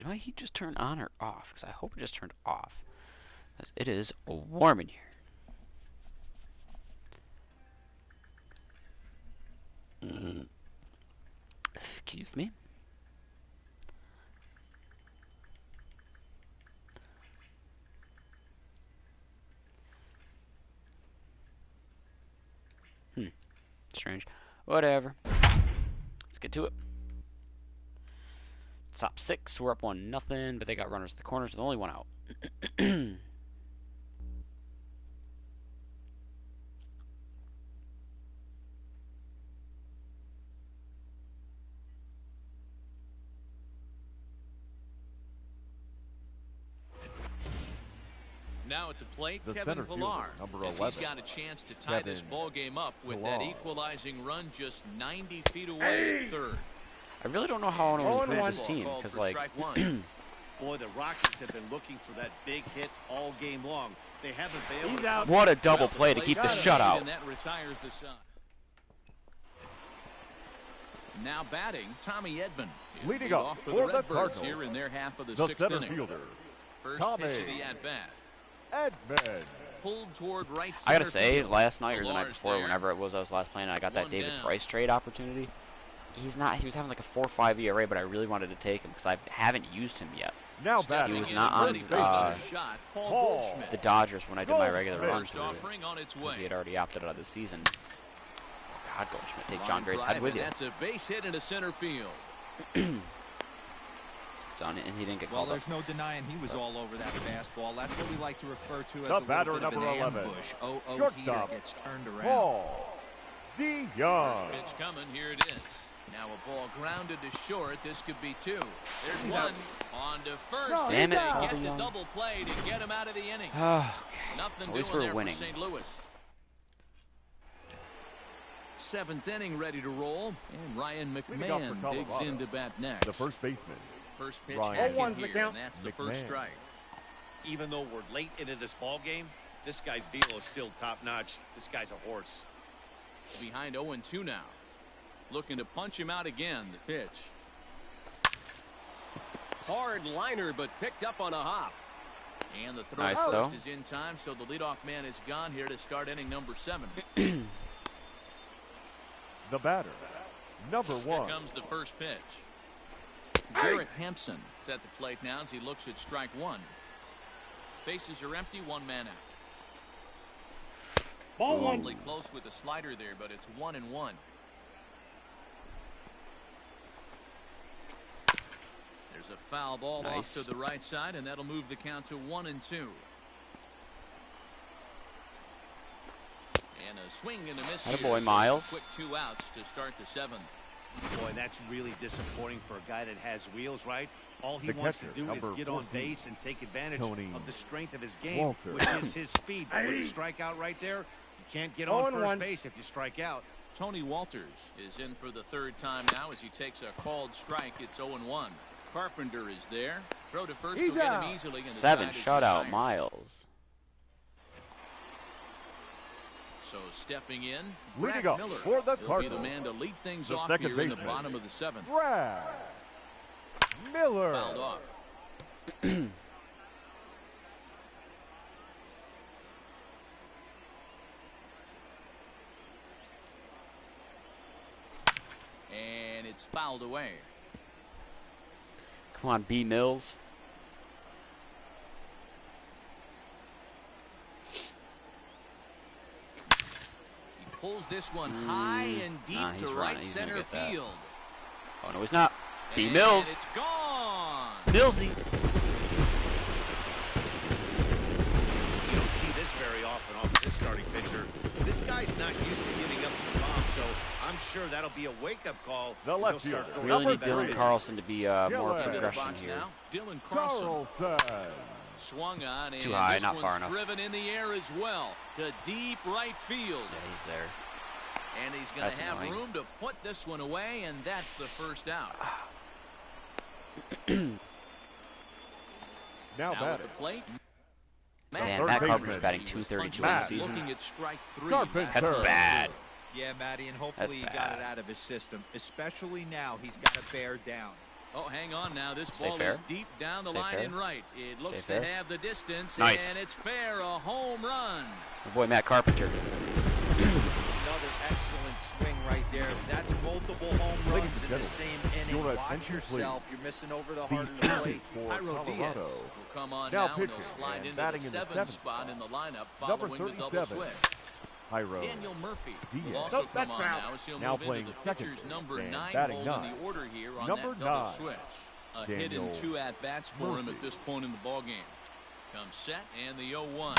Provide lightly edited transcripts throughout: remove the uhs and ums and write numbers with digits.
Did my heat just turn on or off? Because I hope it just turned off. Because it is warm in here. Excuse me. Strange. Whatever. Let's get to it. Top 6, we're up 1-0, but they got runners at the corners with only one out. Now at the plate, The Kevin center Pillar. fielder, number As 11. he's got a chance to tie this ball game up with that Pillar. equalizing run just 90 feet away at third. I really don't know how I want to improve this team, because, like, Boy, the Rockies have been looking for that big hit all game long. They haven't been able to. what a double play to keep the shutout. And that retires the side. Now batting, Tommy Edman. Leading off up for for the the Redbirds Cardinals, here in their half of the the sixth center inning. fielder, First Tommy pitch of the at-bat. Edman. Pulled toward right I gotta center say, field. last night or the night Pillar's before, there. whenever it was I was last playing, I got that One David down. Price trade opportunity. He was having like a 4.5 ERA, but I really wanted to take him because I haven't used him yet. Now Stepping batting. He was in not and on ready for another shot, Paul. Goldschmidt. the Dodgers when I did my regular run First through it, offering on its because he way. had already opted out of the season. Oh, God, Goldschmidt, take Line John Gray's drive, head with and you. That's a base hit into center field. So, and he didn't get Well, called up. there's no denying he was all over that fastball. That's what we like to refer to as The a batter, little bit of number an 11. ambush. Oh, Shortstop, Heater gets turned around. Paul DeYoung. Pitch coming, here it is. Now a ball grounded to short. This could be two. There's one on to first. Damn it, They Paul get the DeYoung. double play to get him out of the inning. Okay. Nothing At least doing we're there winning. for St. Louis. Seventh inning ready to roll, and Ryan Leading off for McMahon digs Colorado, in to bat next. The first baseman. First pitch Ryan. hacking 0-1's the here, count. and that's the first McMahon. strike. Even though we're late into this ball game, this guy's velo is still top notch. This guy's a horse. Behind 0-2 now. Looking to punch him out again. The pitch. Hard liner, but picked up on a hop. And the throw Nice, first though. is in time, so the leadoff man is gone here to start inning number 7. The batter, number Here 1. comes the first pitch. Garrett Hampson is at the plate now as he looks at strike one. Bases are empty, one man out. Ball Awfully close with the slider there, but it's 1-1. There's a foul ball Nice. off to the right side, and that'll move the count to 1-2. And a swing and a miss. Atta here, boy, so Miles. Quick 2 outs to start the 7th. Boy, that's really disappointing for a guy that has wheels, right? All he The wants catcher, to do is number get on 14, base and take advantage Tony of the strength of his game, Walter. which is his speed. But with a strikeout right there, you can't get on first base if you strike out. Tony Walters is in for the 3rd time now as he takes a called strike. It's 0-1. Carpenter is there. Throw to first will get him easily. And the 7 side is shutout retired. Miles. So stepping in, Leading Brad up Miller for the will be the Cardinals, man to lead things the off second here in the baseman, bottom of the 7th. Brad Miller. Fouled off. And it's fouled away. Come on, B. Mills. He pulls this one high and deep Nah, he's to running. right He's gonna center get that. field. Oh, no, he's not. B. And Mills. it's gone. Millsy. You don't see this very often off of this starting pitcher. This guy's not used to giving up some bombs, so I'm sure that'll be a wake-up call. The and left he'll start fielder. throwing Really some need better Dylan pitches. Carlson to be more Into the Into the progression box here. now. Dylan Carlson Carlson. swung on, and Too high, this not one's far enough. driven in the air as well to deep right field. Yeah, he's there. And he's going That's to have annoying. room to put this one away, and that's the first out. Now Now at batting, the plate. Damn, third Matt baseman. Carpenter's batting He was 232 punching in the Matt. season. Looking at strike 3. Carpenter. That's bad. Yeah, Matty, and hopefully he That's got it bad. out of his system. Especially now, he's got to bear down. Oh, hang on now. This Stay ball fair. is deep down the Stay line fair. and right. It looks Stay to fair. have the distance, Nice. and it's fair, a home run. My boy Matt Carpenter. Another excellent swing right there. That's multiple home Ladies runs and in the gentlemen, same inning. your Watch attention, yourself. please. You're missing over the The heart of the catcher plate. for Jairo Diaz Colorado. will come on Now now, and he'll pitching slide and into batting the in the 7th seventh spot in the lineup Number following the double 37. switch. Jairo Daniel Murphy Diaz. will also Nope, come that's on foul. now as he'll Now move into playing the second pitcher's base number and 9 batting hole nine. in the order here on Number that double 9. switch. A Daniel hit and 2 at-bats for him Murphy. at this point in the ballgame. Comes set, and the 0-1.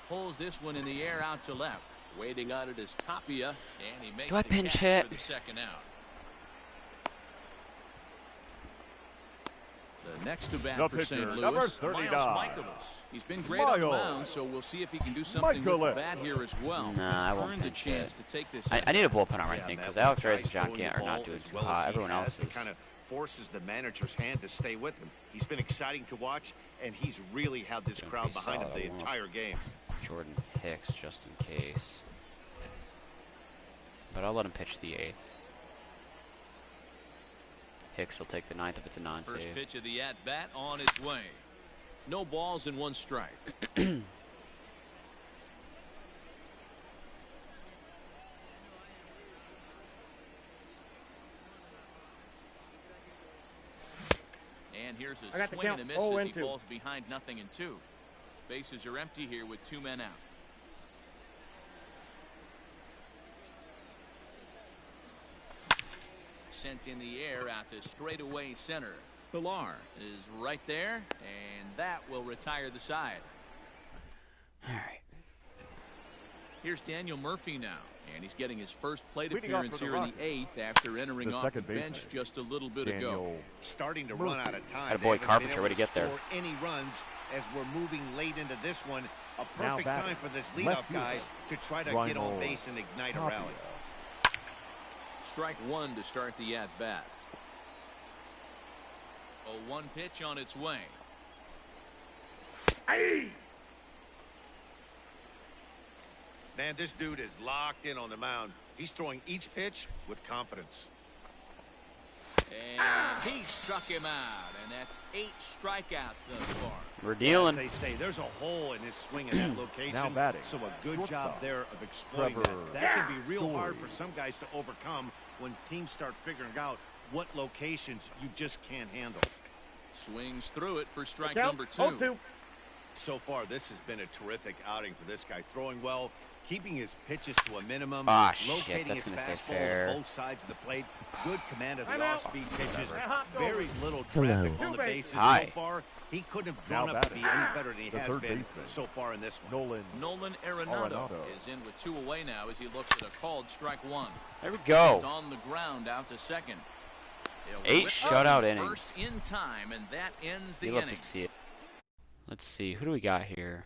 Pulls this one in the air out to left. Waiting on it is Tapia, and he makes Do I the pinch catch hit? for the second out. The next to bat The for pitcher, St. number Louis, 39. Miles Michaelis. He's been great on the Miles mound, so we'll see if he can do something with the Michaelis. bat here as well. Nah, I He's won't earned a pinch chance hit. to take this. I need a bullpen arm, I Yeah, think, Matt, because Alex when Reyes and guys John throwing can't the are not ball doing as too well hot. as he Everyone has, else it is. kind of forces the manager's hand to stay with him. He's been exciting to watch, and he's really had this Don't crowd be behind him solid, the I won't. entire game. Jordan Hicks, just in case. But I'll let him pitch the 8th. Hicks will take the 9th if it's a First non-save. pitch of the at-bat on its way. No balls and 1 strike. And here's a swing and a miss as he falls behind 0-2. Bases are empty here with 2 men out. Sent in the air out to straightaway center. Pilar is right there, and that will retire the side. All right. Here's Daniel Murphy now, and he's getting his first plate Leading off appearance for the here in the 8th after entering The off the second bench baseman, just a little bit ago. Daniel Starting to Murphy. run out of time. Attaboy They haven't Carpenter, been able way to get there. score any runs as we're moving late into this one. A Now perfect batting, time for this left leadoff guy fielder, to try to get on base and ignite a Tapia. rally. Strike 1 to start the at-bat. 0-1 pitch on its way. Man, this dude is locked in on the mound. He's throwing each pitch with confidence. And he struck him out, and that's 8 strikeouts thus far. We're As dealing. they say, there's a hole in his swing in that location. Now batting, so a good shortstop, job there of exploiting Trevor that. That can be real hard Story. for some guys to overcome when teams start figuring out what locations you just can't handle. Swings through it for strike number 2. So far, this has been a terrific outing for this guy. Throwing well, keeping his pitches to a minimum, Ah, shit, locating that's his gonna stay fastball fair. on both sides of the plate. Good command of the off-speed pitches. Very little traffic on the bases Hi. so far. He couldn't have grown Now up to be batting, any better than he the has third been baseman, so far in this one. Nolan Arenado Arenado. is in with 2 away now as he looks at a called strike 1. There we It's go. on the ground out to second. They'll 8 whip shutout up innings. First in time, and that ends the You love inning. to see it. Let's see. Who do we got here?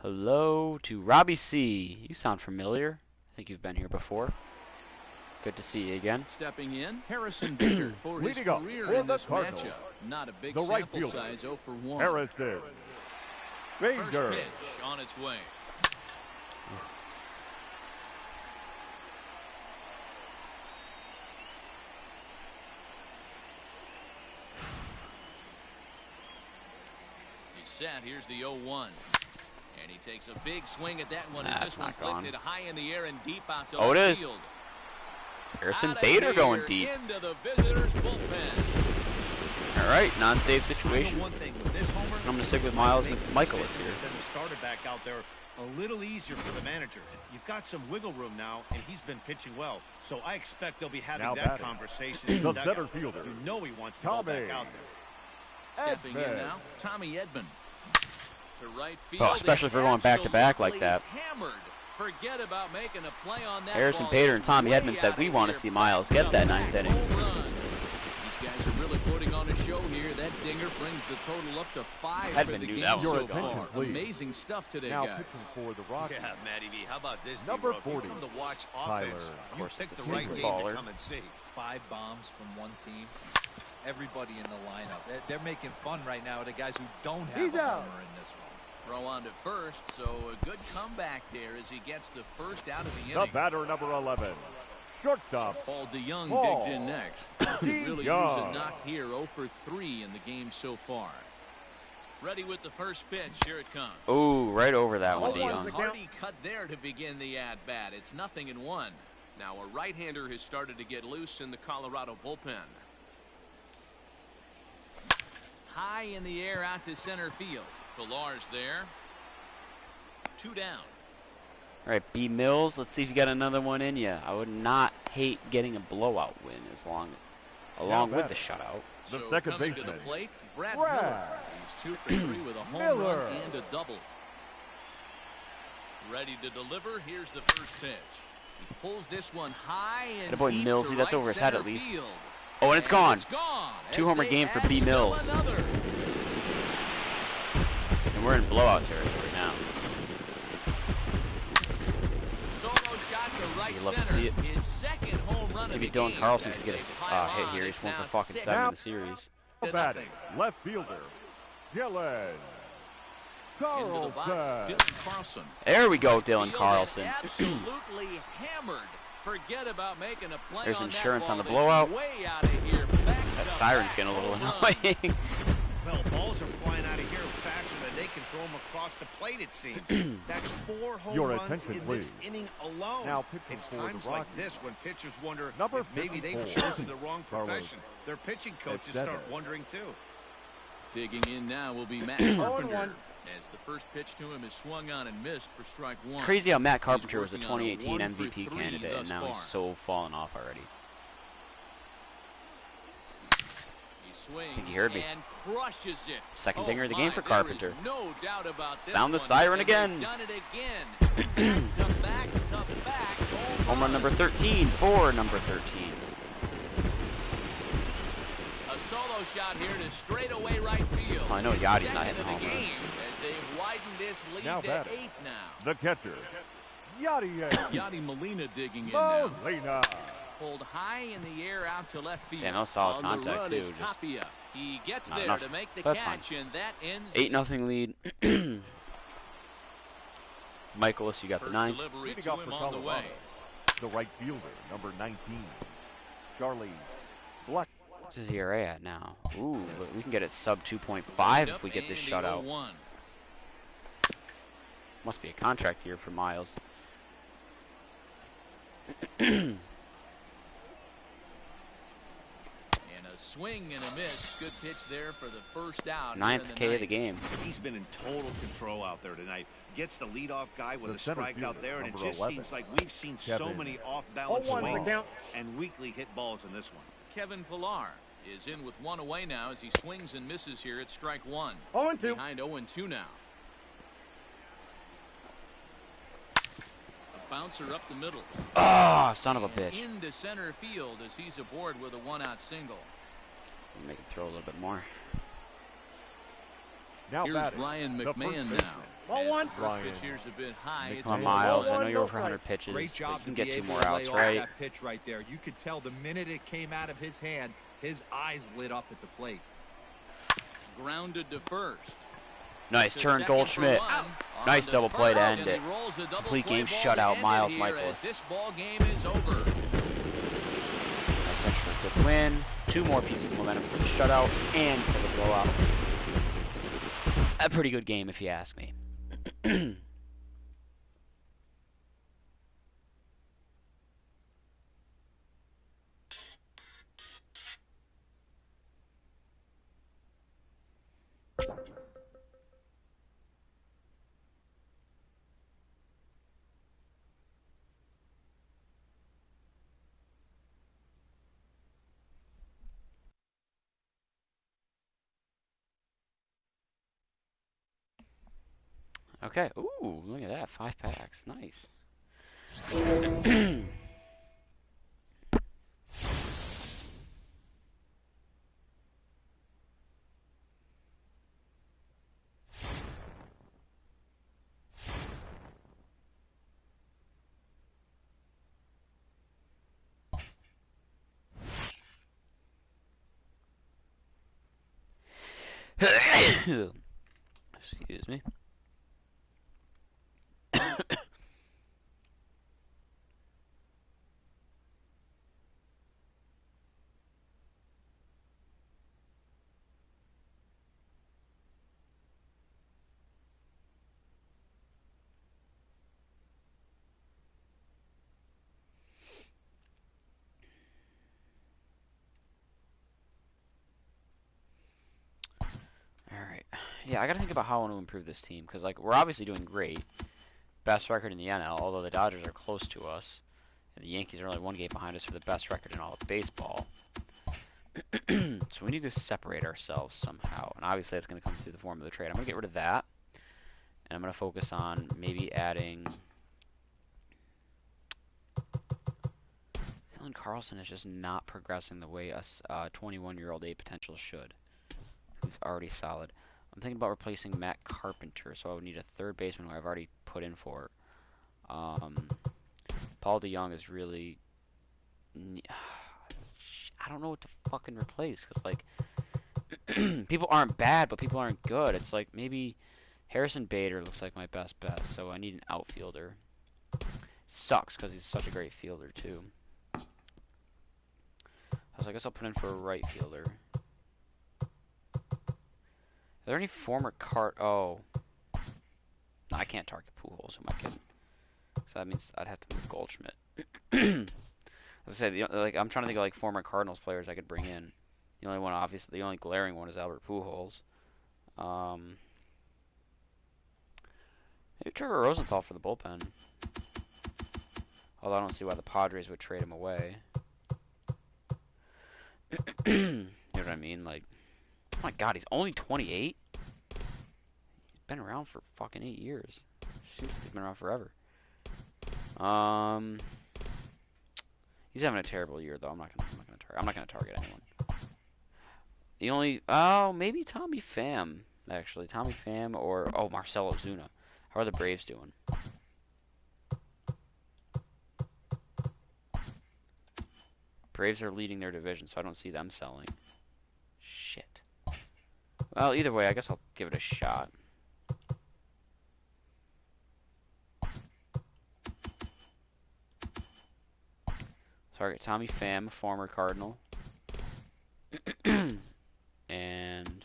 Hello to Robbie C. You sound familiar. I think you've been here before. Good to see you again. Stepping in, Harrison Bader for his Leading up career for in the this Cardinals, matchup. Not a big the right sample fielder, size, 0 for 1. Harrison First Bader. pitch on its way. He's set. Here's the 0-1. And he takes a big swing at that one as That's this one's not gone. lifted high in the air and deep out to Oh, it left is. field. Harrison Outta Bader going here deep. into the visitors' bullpen. All right, non-save I situation. know one thing with this homer, I'm going to stick with Miles make the Michaelis decision here. to send the starter back out there a little easier for the manager. You've got some wiggle room now, and he's been pitching well. So I expect they'll be having Now that batting, conversation in the the center dugout. fielder, You know he wants to go back Tommy out there. Stepping in Edman. now, Tommy Edman. To right field. Oh, especially if we're going back-to-back like that. Hammered. Forget about making a play on that. Harrison ball. Bader It's and Tommy way Edman said, out "We of want to here. see Miles get that Back 9th inning." home run. These guys are really putting on a show here. That dinger brings the total up to 5 for Edman the knew game that was so Your far. attention, please. Amazing stuff today, Now guys. pitching for the Rockies. Yeah, Matty V, how about this? Number D-Rock? You 40, come to watch Tyler. offense. Of You course, pick it's the a right super game baller. to come and see. 5 bombs from one team. Everybody in the lineup. They're making fun right now of the guys who don't have He's a out. homer in this one. Throw on to first, so a good comeback there as he gets the first out of the The inning. batter, number 11, Shortstop. Paul DeYoung Ball. digs in next. Really use a knock here. 0 for 3 in the game so far. Ready with the first pitch. Here it comes. Ooh, right over that one, DeYoung. Hardy cut there to begin the at-bat. It's 0-1. Now a right-hander has started to get loose in the Colorado bullpen. High in the air out to center field. Pilar's there. 2 down. All right, B. Mills, let's see if you got another one in you. I would not hate getting a blowout win along with the shutout. The So second coming baseman. to the plate, Brad Miller. He's 2 for 3 with a home run and a double. Ready to deliver. Here's the first pitch. He pulls this one high and That boy deep Mills, to that's right over his head center at least. field. Oh, and it's gone. It's gone. 2-homer As they game for add B. still Mills. another. And we're in blowout territory now. Solo shot to right You'd love to center. see it. His second home run Maybe of the Dylan game. Carlson As could get they a pile hit on, here. it's He's 1 for now fucking 6 7 in the series. to Batting. nothing. Left fielder. Dylan Into the box, Carlson. Dylan Carlson. There we go, Dylan Field and Carlson. absolutely hammered. Forget about making a play There's on that insurance ball on the that's blowout. way out of here. Back That to siren's back getting a little home run. annoying. Well, balls are flying out of here faster than they can throw them across the plate, it seems. That's 4 home Your runs attention, in this please. inning alone. Now pitching It's for the times like Rockies. this when pitchers wonder Number if maybe they've 54, chosen the wrong Carlos profession. Their pitching coaches Estevez. start wondering, too. Digging in now will be Matt 0-1. Carpenter. As the first pitch to him is swung on and missed for strike 1. It's crazy how Matt He's Carpenter was a working on a 2018 1 for MVP 3 candidate, and thus now he's far. so fallen off already. He swings think you heard me. and crushes it. Second Oh dinger of the game my, for there Carpenter. is no doubt about this Sound the one. siren And they've again. Done it again. Back to back. Home run number 13 for number 13. A solo shot here to straightaway right field. Oh, I know His Yachty's not second hitting of the home runs. game as they've widened this lead Now to batting. 8 now. The catcher. Yadier Yachty Molina digging in now. Molina. Pulled high in the air out to left field. Yeah, no solid On the contact, run too, is just Tapia. He gets not there enough. to make the That's catch, and that ends 8-0 lead. Michaelis, you got the first 9th. delivery Leading to off him for on the way. Colorado. The right fielder, number 19. Charlie Black. What's his ERA at now? Ooh, but we can get it sub 2.5 if we get this And the shutout. 0-1. Must be a contract year for Miles. And a swing and a miss. Good pitch there for the first out. 9th K of the game. He's been in total control out there tonight. Gets the leadoff guy with The a center strikeout fielder, there, and it number just 11, seems like we've seen so Kevin. many off-balance 0-1 swings count. and weakly hit balls in this one. Kevin Pillar is in with 1 away now as he swings and misses here at strike 1. 0-2. Behind 0-2 now. A bouncer up the middle. Ah, son of a And bitch. into center field as he's aboard with a 1-out single. Make it throw a little bit more. Now Here's batting. Ryan the McMahon first now. baseman. As the first Ryan pitch here's a bit high. It's Come on, a Miles. I know 1-1 you're no over 100 strike. pitches. Great but job you to can be get 2 able more to outs, lay off right? that pitch right there. You could tell the minute it came out of his hand, his eyes lit up at the plate. grounded to first. Nice To turn, second for Goldschmidt. one. Nice On double to play to first, end and it. he rolls a double Complete play game ball shutout, to end it Miles here Michaelis. as this ball game is over. Nice extra quick win. 2 more pieces of momentum for the shutout and for the blowout. A pretty good game, if you ask me. Okay. Ooh, look at that. 5 packs. Nice. Excuse me. Yeah, I gotta think about how I want to improve this team, because like we're obviously doing great, best record in the NL. Although the Dodgers are close to us, and the Yankees are only 1 game behind us for the best record in all of baseball. So we need to separate ourselves somehow, and obviously that's going to come through the form of the trade. I'm going to get rid of that, and I'm going to focus on maybe adding. Dylan Carlson is just not progressing the way a 21-year-old A potential should, who's already solid. I'm thinking about replacing Matt Carpenter, so I would need a third baseman who I've already put in for. Paul DeYoung is really. I don't know what to fucking replace, because like people aren't bad, but people aren't good. It's like maybe Harrison Bader looks like my best bet, so I need an outfielder. Sucks because he's such a great fielder too. So I guess I'll put in for a right fielder. Are there any former Oh, no, I can't target Pujols. Who am I kidding? So that means I'd have to move Goldschmidt. As I said, like I'm trying to think of like former Cardinals players I could bring in. The only one, obviously, the only glaring one is Albert Pujols. Maybe Trevor Rosenthal for the bullpen. Although I don't see why the Padres would trade him away. You know what I mean? Like, oh my God, he's only 28. He's been around for fucking 8 years. Seems like he's been around forever. He's having a terrible year though. I'm not gonna target anyone. The only maybe Tommy Pham actually. Tommy Pham or Marcell Ozuna. How are the Braves doing? Braves are leading their division, so I don't see them selling. Shit. Well, either way, I guess I'll give it a shot. Target Tommy Pham, former Cardinal. And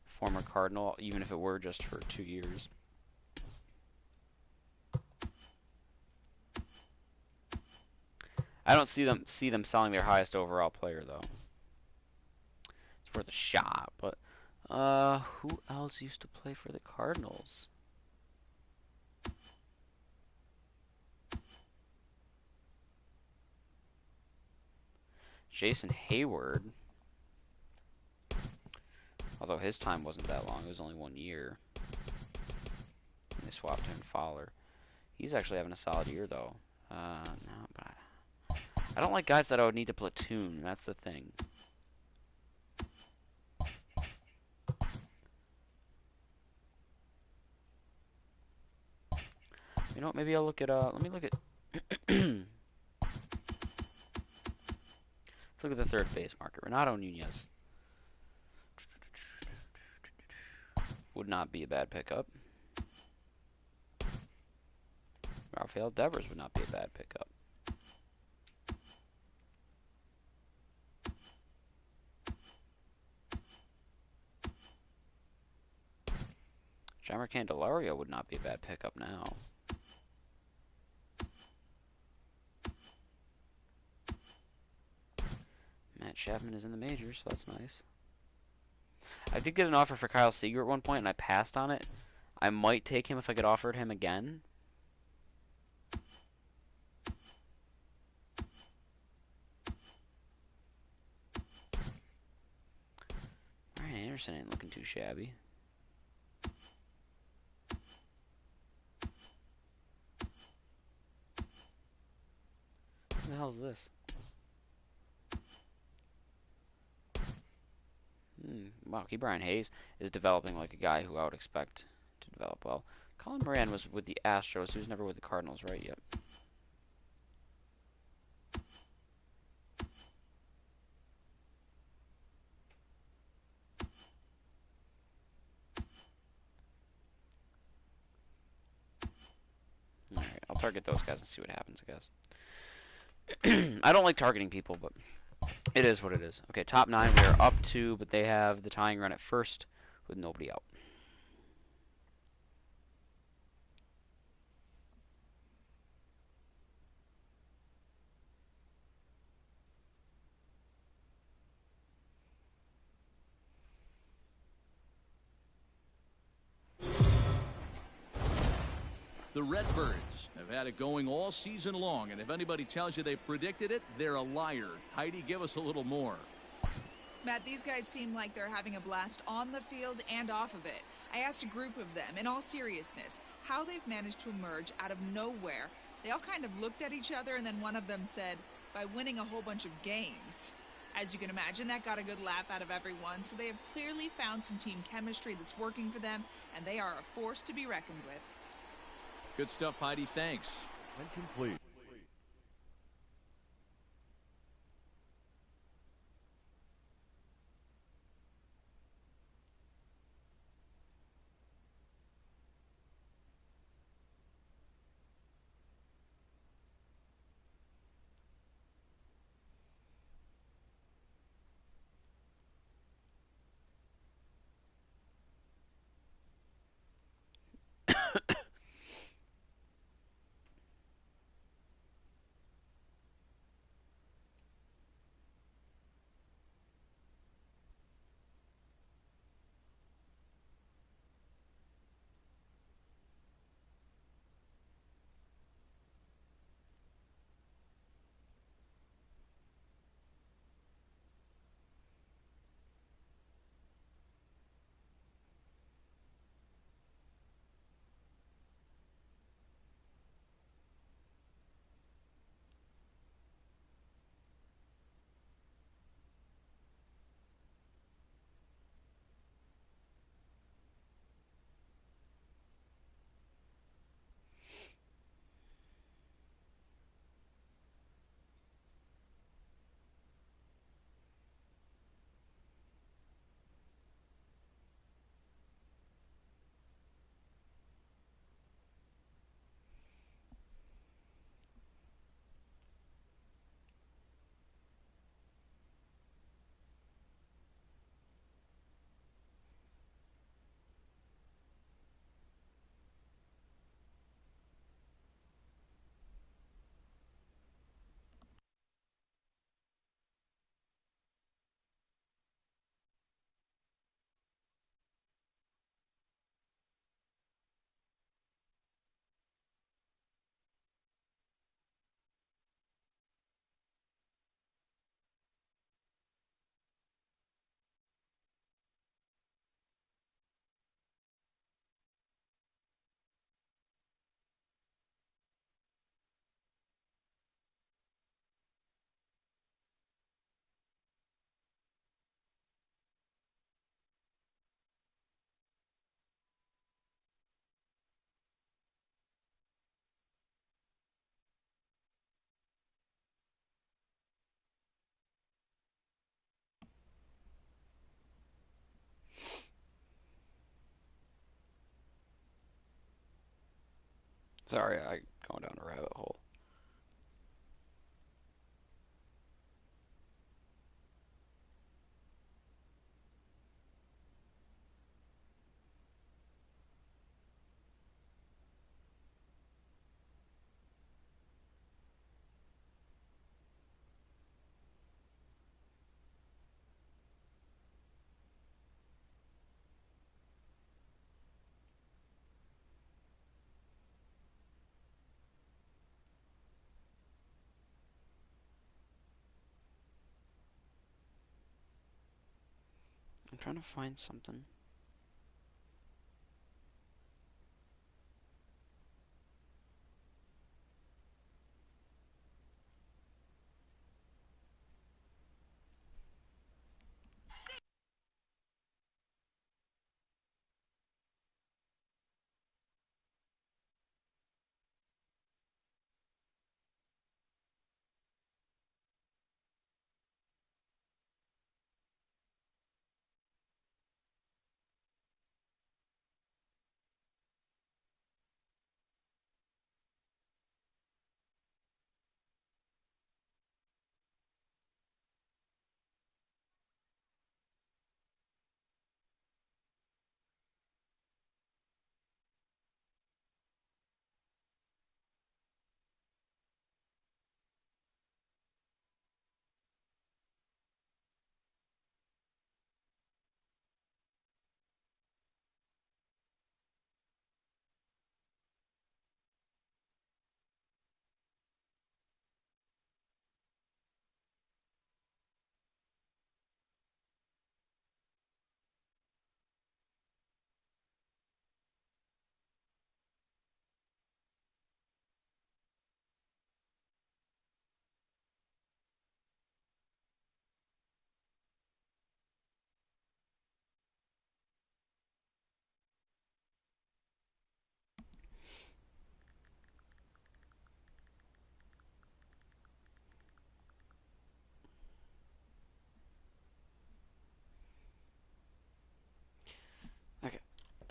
former Cardinal, even if it were just for 2 years. I don't see them selling their highest overall player though. It's worth a shot, but who else used to play for the Cardinals? Jason Hayward. Although his time wasn't that long, it was only 1 year. And they swapped him Fowler. He's actually having a solid year though. No, but I don't like guys that I would need to platoon. That's the thing. You know what? Maybe I'll look at. Let me look at. Let's look at the third base market. Renato Nunez would not be a bad pickup. Rafael Devers would not be a bad pickup. Jeimer Candelario would not be a bad pickup now. Matt Chapman is in the majors, so that's nice. I did get an offer for Kyle Seager at one point, and I passed on it. I might take him if I get offered him again. Ryan Anderson ain't looking too shabby. What the hell is this? Wow, Brian Hayes is developing like a guy who I would expect to develop well. Colin Moran was with the Astros. He was never with the Cardinals, right? Yep. Alright, I'll target those guys and see what happens, I guess. I don't like targeting people, but it is what it is. Okay, top 9 we are up to, but they have the tying run at first with nobody out. The Redbirds have had it going all season long, and if anybody tells you they predicted it, they're a liar. Heidi, give us a little more. Matt, these guys seem like they're having a blast on the field and off of it. I asked a group of them, in all seriousness, how they've managed to emerge out of nowhere. They all kind of looked at each other, and then one of them said, by winning a whole bunch of games. As you can imagine, that got a good laugh out of everyone, so they have clearly found some team chemistry that's working for them, and they are a force to be reckoned with. Good stuff, Heidi. Thanks. And complete. Sorry, I going down a rabbit hole. I'm trying to find something.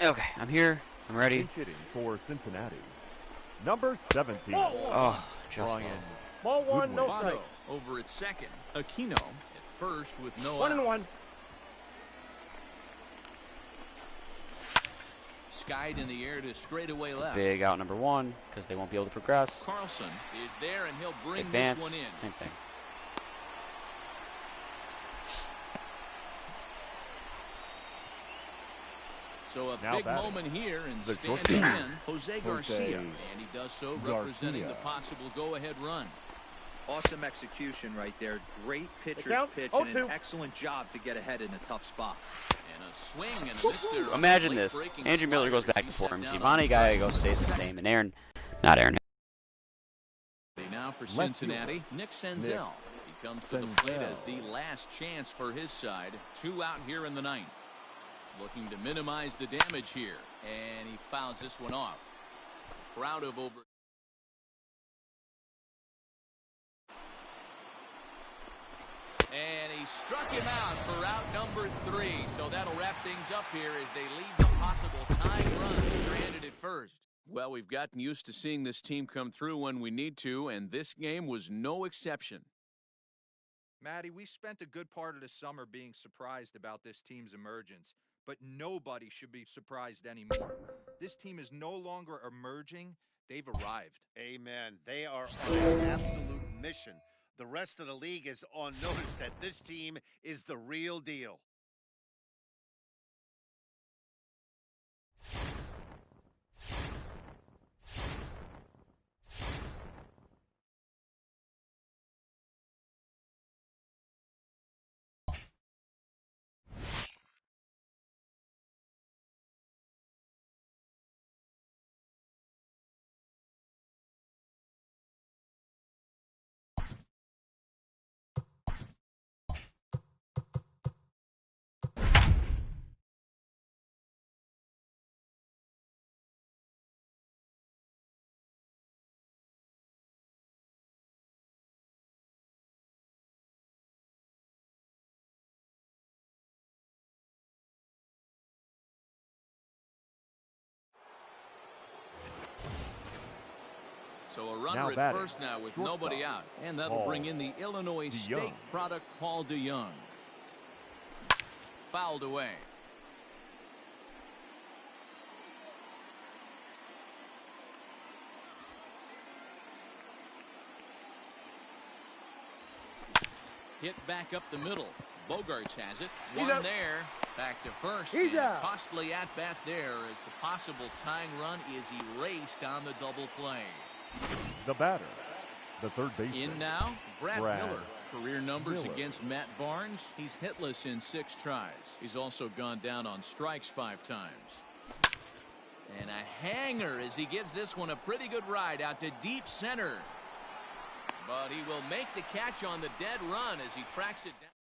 Okay, I'm here. I'm ready. Pinch hitting for Cincinnati. Number 17. Oh, just Brian Ball one, no Woodward. strike. Votto over at second. Aquino at first with no 1-1. outs. Skied in the air to straightaway left. Big out number 1 because they won't be able to progress. Carlson is there, and he'll bring Advance. this one in. Same thing. So a Now big batting, moment here, and the standing shortstop, in, Jose Garcia. And he does so representing the Garcia. possible go-ahead run. Awesome execution right there. Great pitcher's count, pitch and an 0-2. excellent job to get ahead in a tough spot. And a swing and a miss there. Imagine this. Andrew Miller goes back and forth. Giovanni Gallegos stays the same. And Aaron, not Aaron. Now for Left Cincinnati, Nick Senzel. He comes to the plate as the last chance for his side. 2 out here in the 9th. Looking to minimize the damage here. And he fouls this one off. Crowd of over. And he struck him out for out number 3. So that'll wrap things up here as they leave the possible tying run stranded at first. Well, we've gotten used to seeing this team come through when we need to, and this game was no exception. Matty, we spent a good part of the summer being surprised about this team's emergence, but nobody should be surprised anymore. This team is no longer emerging. They've arrived. Amen. They are on an absolute mission. The rest of the league is on notice that this team is the real deal. So a Now runner at batting, first now with shortstop, nobody out. And that'll Paul bring in the Illinois State DeYoung. product, Paul DeYoung. Fouled away. Hit back up the middle. Bogarts has it. He's One out. there. Back to first. He's and a out. costly at-bat there as the possible tying run is erased on the double play. The batter, the third baseman. In now, Brad Brad Miller. Career numbers Miller. against Matt Barnes. He's hitless in 6 tries. He's also gone down on strikes 5 times. And a hanger as he gives this one a pretty good ride out to deep center. But he will make the catch on the dead run as he tracks it down.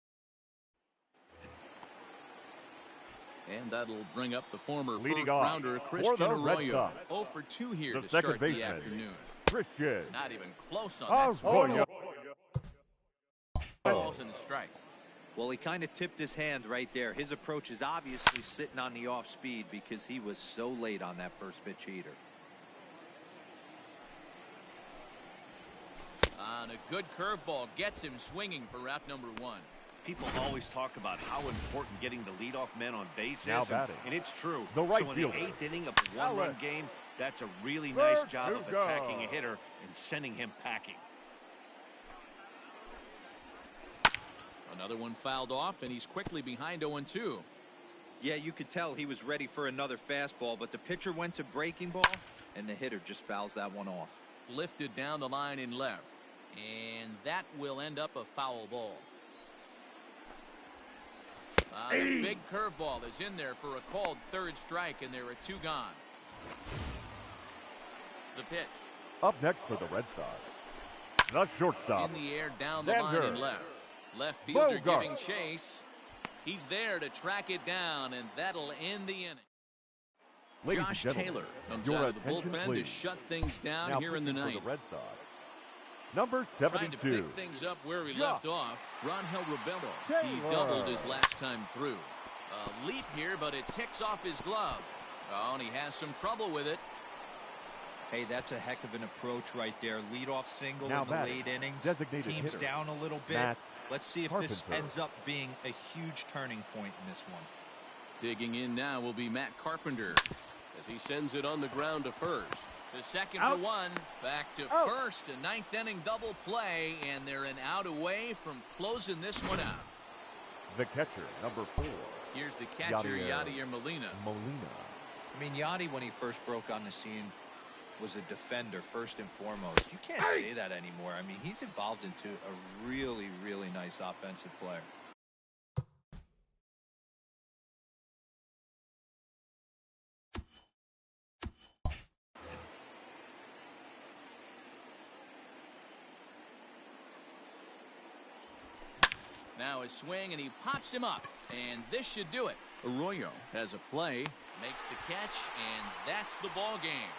And that'll bring up the former Leading first-rounder off Christian for the Red Arroyo. Sox, 0 for 2 here the to second start the baseman, afternoon. Christian Not even close on that swing. Arroyo. Balls in the strike. Well, he kind of tipped his hand right there. His approach is obviously sitting on the off speed because he was so late on that first pitch heater. On a good curveball gets him swinging for route number 1. People always talk about how important getting the leadoff man on base Now is, batting, and it's true. the right so in fielder, the 8th inning of a one-run Alex game, that's a really nice job of Verdugo. attacking a hitter and sending him packing. Another one fouled off, and he's quickly behind 0-2. Yeah, you could tell he was ready for another fastball, but the pitcher went to breaking ball, and the hitter just fouls that one off. Lifted down the line in left, and that will end up a foul ball. A big curveball is in there for a called third strike, and there are 2 gone. The pitch. Up next for the Red Sox, the shortstop, In the air down the line Denver. in left. Left fielder Bogart. giving chase. He's there to track it down, and that'll end the inning. Ladies and Josh gentlemen, Taylor comes your out of the attention, bullpen to please. shut things down Now here in the pitching for ninth. the Red Sox, number Trying to 72, pick things up where he Josh left off. Rangel Rivera. He Taylor. doubled his last time through. A leap here, but it ticks off his glove. Oh, and he has some trouble with it. Hey, that's a heck of an approach right there. Leadoff single Now in the batting, late innings. designated Team's hitter, down a little bit. Matt Let's see if this Carpenter. ends up being a huge turning point in this one. Digging in now will be Matt Carpenter as he sends it on the ground to first. To second Out. for one. Back to Out. first. A ninth inning double play, and they're an out away from closing this one out. The catcher, number 4. Here's the catcher, Yadier Yadier Molina. I mean, Yadi, when he first broke on the scene, was a defender first and foremost. You can't say that anymore. I mean, he's evolved into a really, really nice offensive player. Now his swing, and he pops him up. And this should do it. Arroyo has a play, makes the catch, and that's the ball game.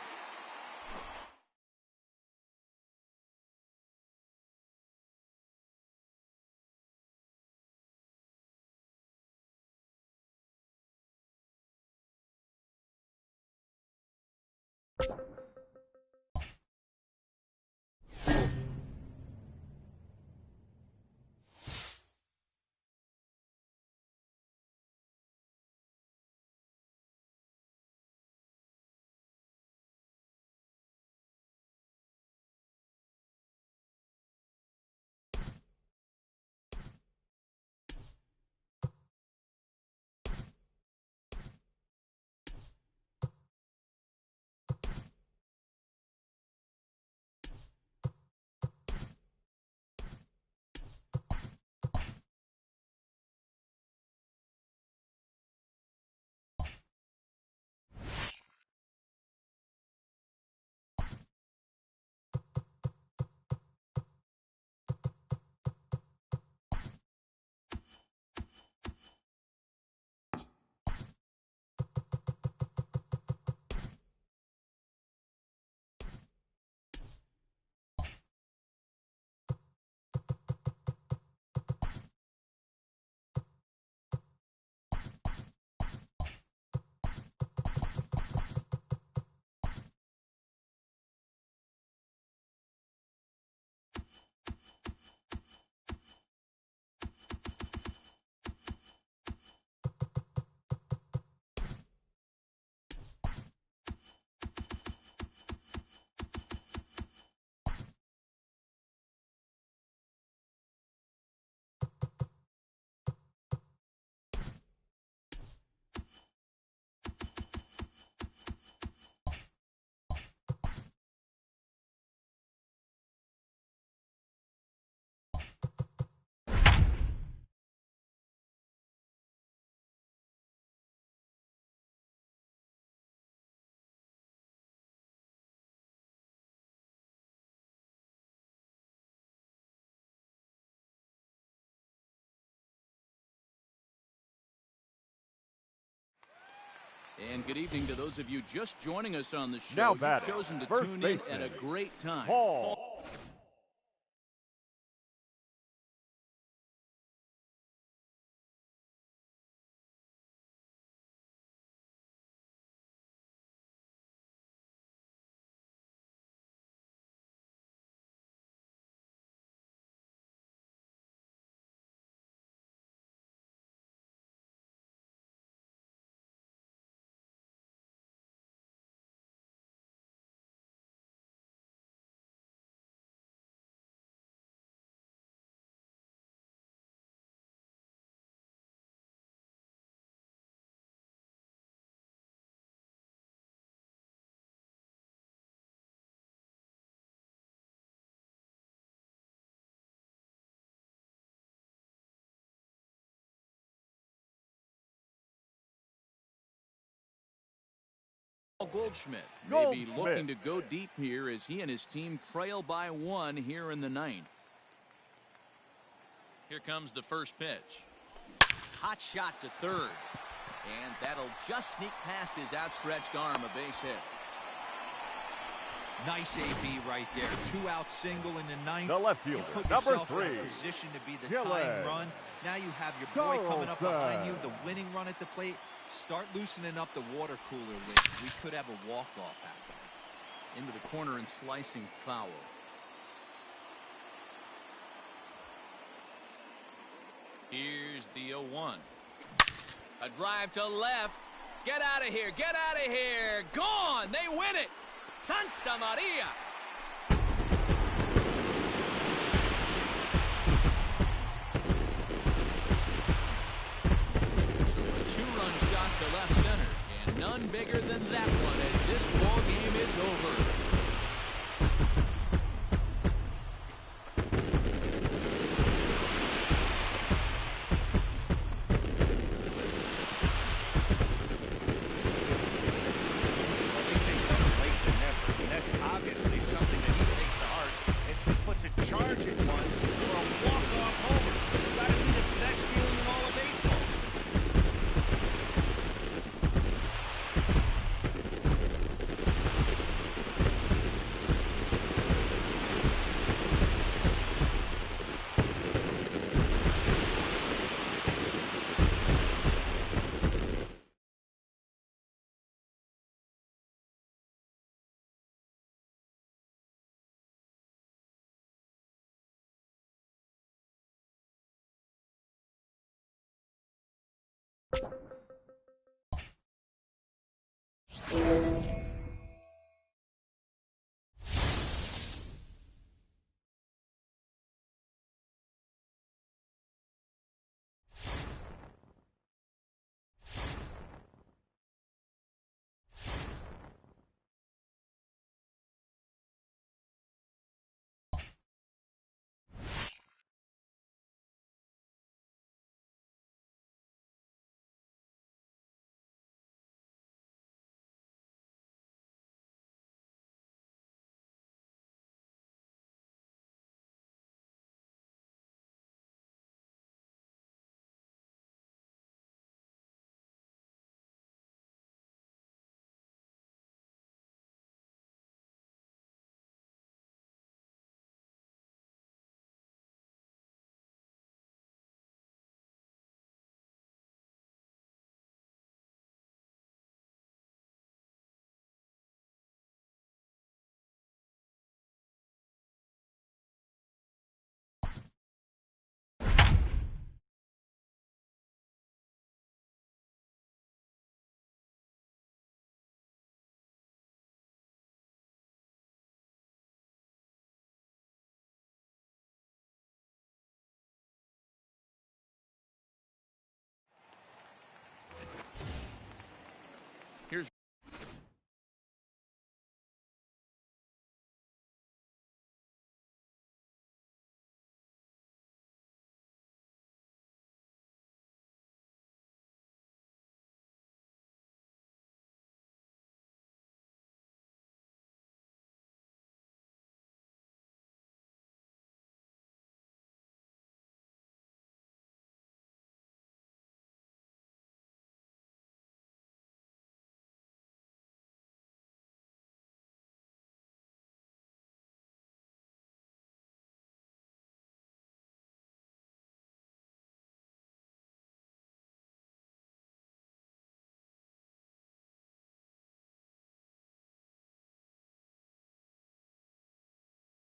And good evening to those of you just joining us on the show. Now You've batting, chosen to first tune in baseman, at a great time. Paul. Goldschmidt may be Goldschmidt. looking to go deep here as he and his team trail by 1 here in the 9th. Here comes the first pitch. Hot shot to third. And that'll just sneak past his outstretched arm, a base hit. Nice AB right there. 2-out single in the 9th. The left You fielder, put number yourself 3. in a position to be the Chile. tying run. Now you have your boy coming up behind you, the winning run at the plate. Start loosening up the water cooler lids. We could have a walk-off happen. Into the corner and slicing foul. Here's the 0-1. A drive to left. Get out of here. Get out of here. Gone. They win it. Santa Maria. So a two-run shot to left center. And none bigger than that one as this ball game is over. Here's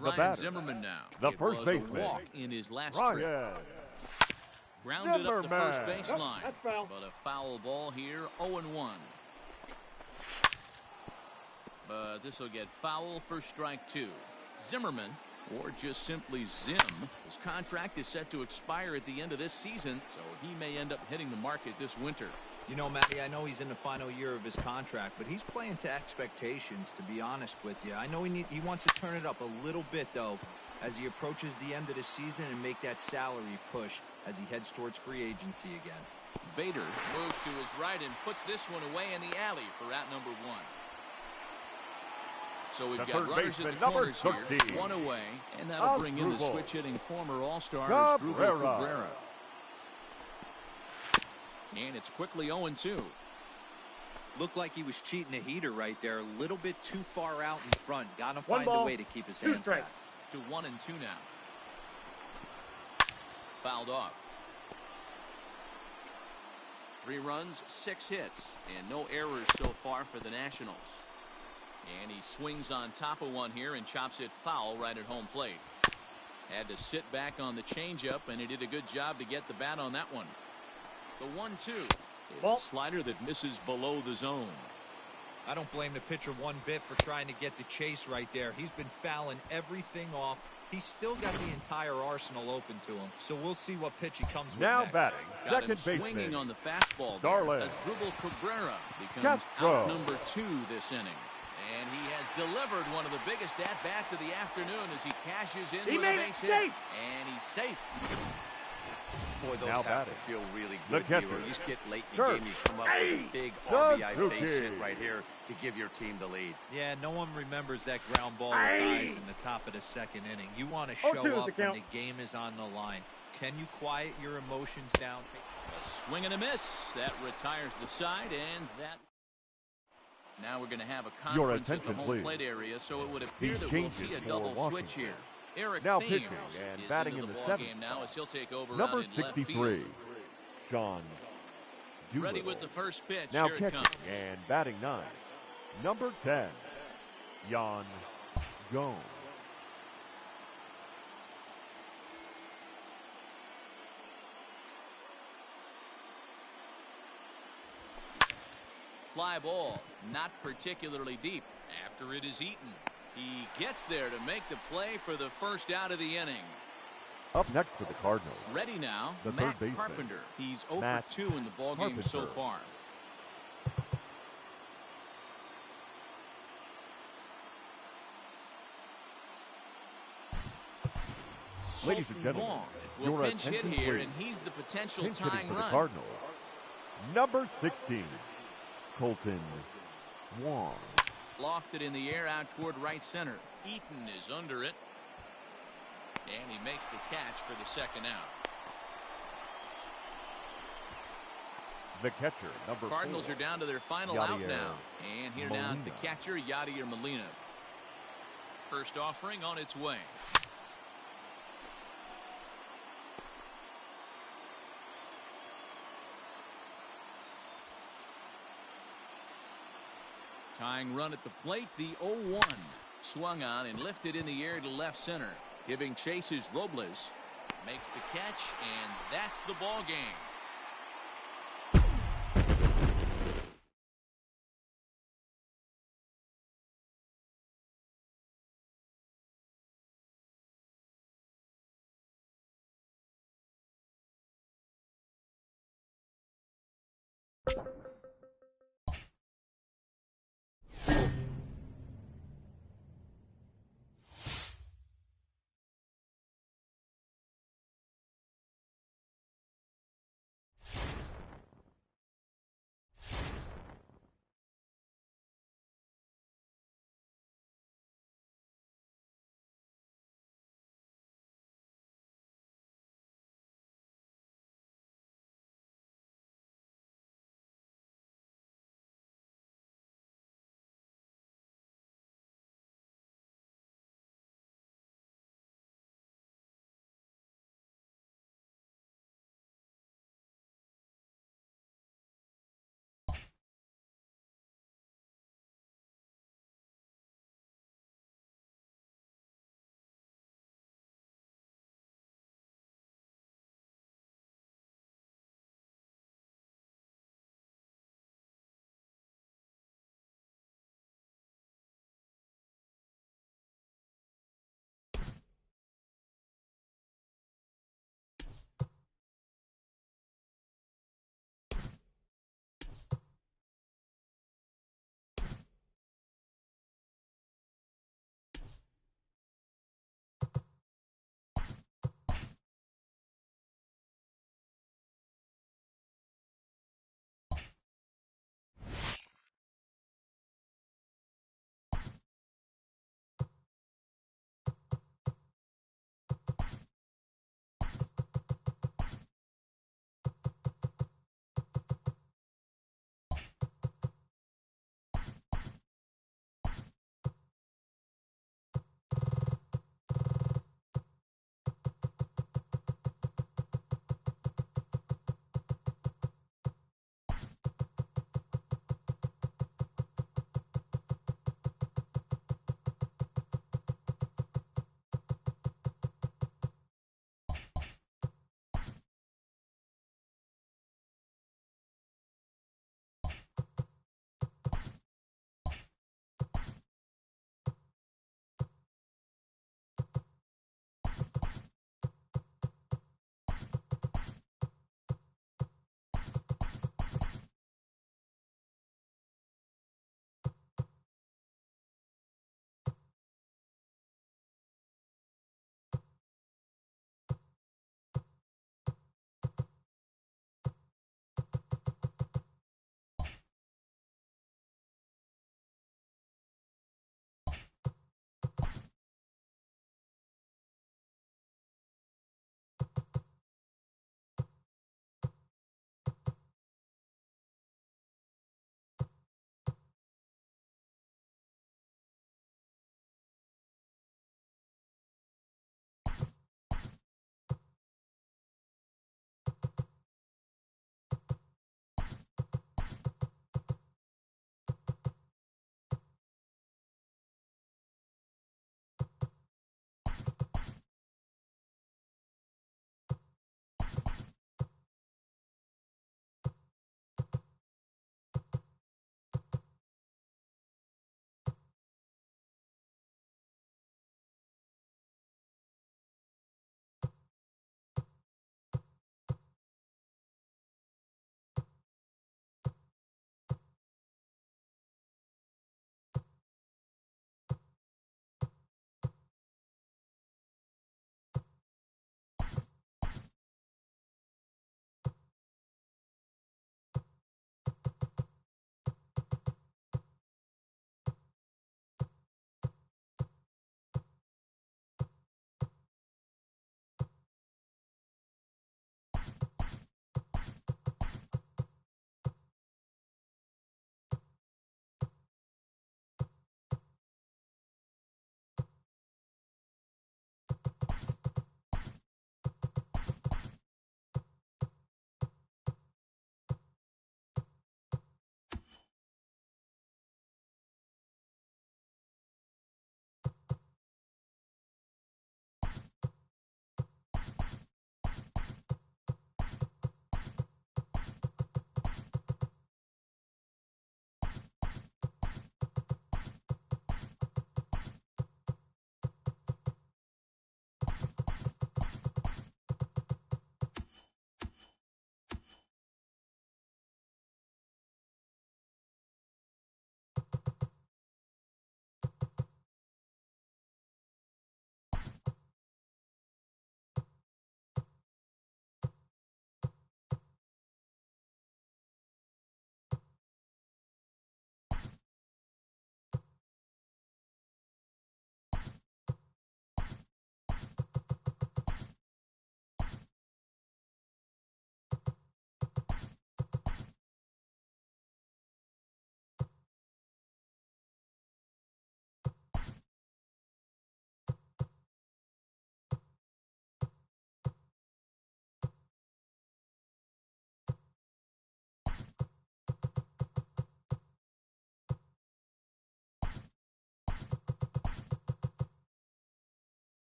Ryan Zimmerman now. The first baseman. Walk in his last trip. Grounded up the first baseline. But a foul ball here, 0-1. But this will get foul for strike two. Zimmerman, or just simply Zim, his contract is set to expire at the end of this season, so he may end up hitting the market this winter. You know, Matty, I know he's in the final year of his contract, but he's playing to expectations, to be honest with you. I know he wants to turn it up a little bit, though, as he approaches the end of the season and make that salary push as he heads towards free agency again. Bader moves to his right and puts this one away in the alley for out number one. So we've got runners in the corners here, one away, and that'll bring in the switch-hitting former All-Star Cabrera. And it's quickly 0-2. Looked like he was cheating a heater right there. A little bit too far out in front. Got to find a way to keep his hands back. To 1-2 now. Fouled off. 3 runs, 6 hits, and no errors so far for the Nationals. And he swings on top of one here and chops it foul right at home plate. Had to sit back on the changeup, and he did a good job to get the bat on that one. The 1-2 is a slider that misses below the zone. I don't blame the pitcher one bit for trying to get the chase right there. He's been fouling everything off. He's still got the entire arsenal open to him, so we'll see what pitch he comes with Now next. batting, Got him second swinging baseman, on the fastball Darling. there as Dribble Cabrera becomes Castro. out number 2 this inning. And he has delivered one of the biggest at-bats of the afternoon as he cashes in with a base hit. And he's safe. Boy, those Now have batting. to feel really The good. catcher. Or you just get late in the Sure. game, you come up with a big RBI Suzuki. base hit right here to give your team the lead. Yeah, no one remembers that ground ball with eyes in the top of the second inning. You want to show 0-2 is up the when count. the game is on the line. Can you quiet your emotions down? A swing and a miss. That retires the side, and that. Now we're going to have a Your conference at the attention, home please. plate area, so it would appear He that we'll changes see a for double Washington. switch here. Eric Now Thames pitching and is batting into in the ball seventh game now spot. as he'll take over Number out in left 63, field. Sean Doolittle. Ready with the first pitch. Now Here it catching comes. and batting 9, number 10, Yan Gomes. Fly ball, not particularly deep after it is eaten. He gets there to make the play for the first out of the inning. Up next for the Cardinals, Ready now, The Matt third baseman, Carpenter. He's 0 Matt for 2 in the ballgame so Carpenter. far. Ladies and gentlemen, Long. your Will pinch hit attention, here, please. and he's the potential Pinch hitting tying for the run. Cardinals, number 16, Colton Wong. Lofted in the air out toward right center. Eaton is under it. And he makes the catch for the second out. The catcher, number Cardinals 4, are down to their final out Yadier now. And here now is the Molina. catcher, Yadier Molina. First offering on its way. Tying run at the plate, the 0-1. Swung on and lifted in the air to left center. Giving chase is Robles. Makes the catch, and that's the ball game.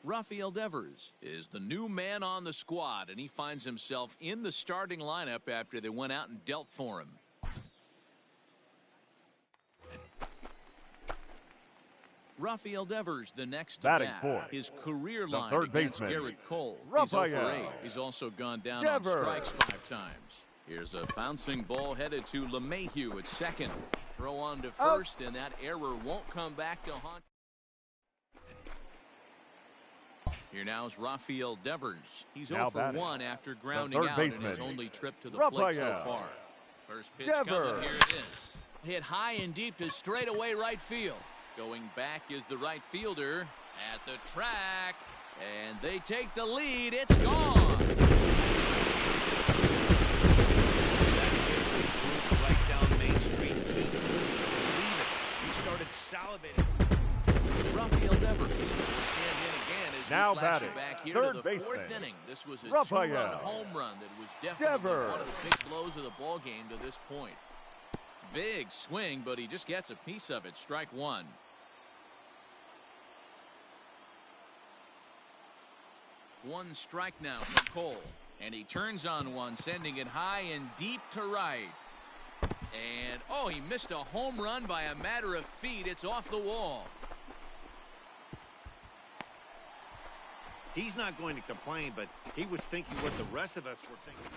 Rafael Devers is the new man on the squad, and he finds himself in the starting lineup after they went out and dealt for him. Rafael Devers, the next to Batting bat. fourth, His career the line third against baseman, Garrett Cole. Rafael He's 0 for 8. He's also gone down Devers. on strikes 5 times. Here's a bouncing ball headed to LeMahieu at second. Throw on to first, and that error won't come back to haunt. Here now is Rafael Devers. He's 0 for 1 after grounding out in his only trip to the plate so far. First pitch coming, here it is. Hit high and deep to straightaway right field. Going back is the right fielder at the track, and they take the lead. It's gone. Right down Main Street. He couldn't believe it. He started salivating. Rafael Devers stand in again as Now we flash batting, it back here third to the baseman, fourth inning. This was a Rafael two-run home run that was definitely Devers. one of the big blows of the ball game to this point. Big swing, but he just gets a piece of it. Strike one. One strike now for Cole, and he turns on one, sending it high and deep to right. And oh, he missed a home run by a matter of feet. It's off the wall. He's not going to complain, but he was thinking what the rest of us were thinking.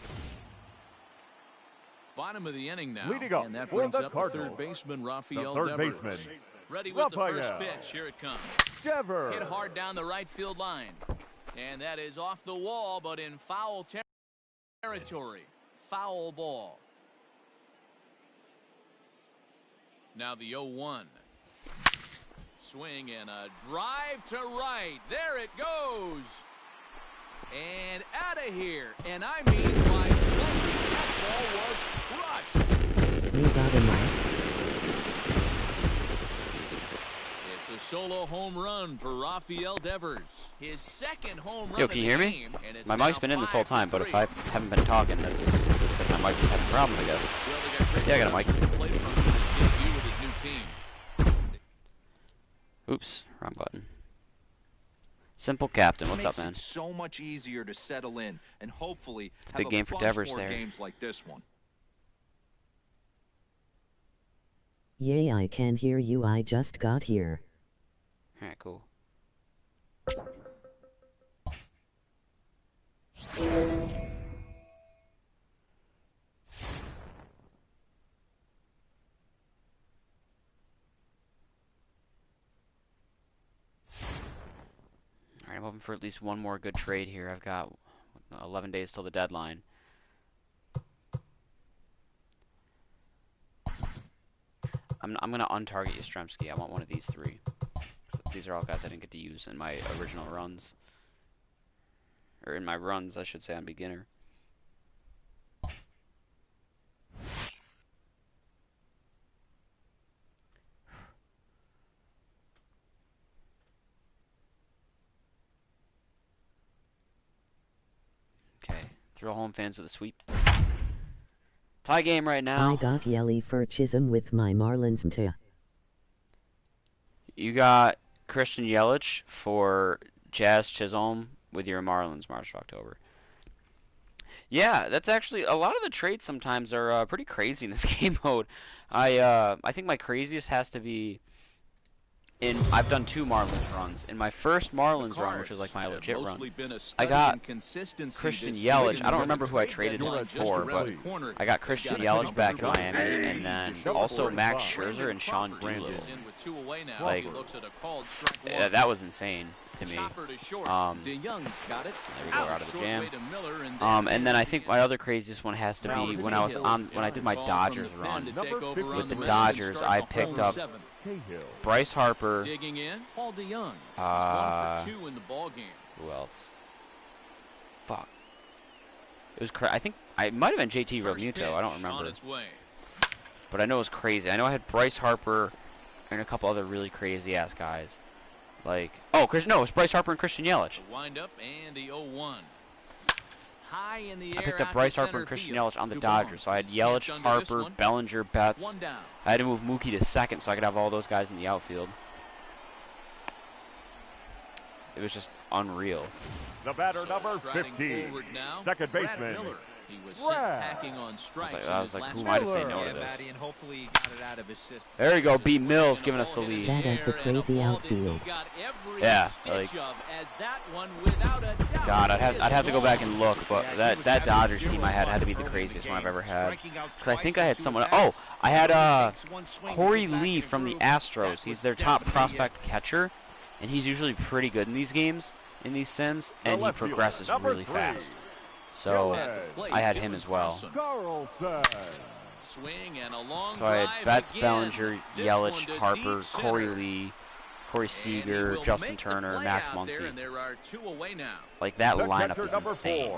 Bottom of the inning now, Leading up and that for brings the up Cardinals, the third baseman, the Rafael third Devers. baseman, Ready with Rafael the first pitch. Here it comes. Devers. Hit hard down the right field line. And that is off the wall, but in foul territory. Foul ball. Now the 0-1. Swing and a drive to right. There it goes. And out of here. And I mean by plenty. That ball was crushed. We got him right. It's a solo home run for Rafael Devers. His second home run. Yo, can you hear me? My mic's been in this whole time, but if I haven't been talking, that's my mic just having problems, I guess. Yeah, I got a mic. Oops, wrong button. Simple Captain, what's up, man? Makes it so much easier to settle in, and hopefully It's a big game for Devers there. games like this one. Yay, I can hear you. I just got here. Alright, cool. Alright, I'm hoping for at least one more good trade here. I've got 11 days till the deadline. I'm gonna untarget Yastrzemski. I want one of these three. So these are all guys I didn't get to use in my original runs. Or in my runs, I should say, on beginner. Okay, thrill home fans with a sweep. Tie game right now. I got Yelly for Chisholm with my Marlins mta. You got Christian Yelich for Jazz Chisholm with your Marlins March to October. Yeah, that's actually a lot of the trades sometimes are pretty crazy in this game mode. I think my craziest has to be I've done 2 Marlins runs. In my first Marlins run, which was like my legit run, I got Christian Yelich. I don't remember who I traded him for, but I got Christian Yelich back in Miami, and then also Max Scherzer and Sean Doolittle. Like, that was insane to me. There we go, out of the jam. And then I think my other craziest one has to be when I did my Dodgers run. With the Dodgers, I picked up Bryce Harper. Digging in, Paul DeYoung. He's 1 for 2 in the ball game. Who else? Fuck. It was I think it might have been JT Realmuto. I don't remember. But I know it was crazy. I know I had Bryce Harper and a couple other really crazy ass guys. Like, oh, no, it was Bryce Harper and Christian Yelich. Wind up and the 0-1. High in the air. I picked up Bryce Harper and Christian Yelich on the Dodgers. So I had Yelich, Harper, Bellinger, Betts. I had to move Mookie to second so I could have all those guys in the outfield. It was just unreal. The batter, number 50, second baseman. He was sent packing on strikes. I was like, who am I to say no to this? Matty, and hopefully he got it out of his system. There you go, B. Mills giving us the lead. That is a crazy outfield. Yeah, like, God, I'd have to go back and look, but that Dodgers team I had to be the craziest one I've ever had. Because I think I had someone. Oh, I had Corey Lee from the Astros. He's their top prospect catcher, and he's usually pretty good in these games, in these sims, and he progresses really fast. So I had him as well. So I had Betts, Bellinger, Yelich, Harper, Corey Lee, Corey Seager, Justin Turner, Max Muncy. Like, that lineup is insane.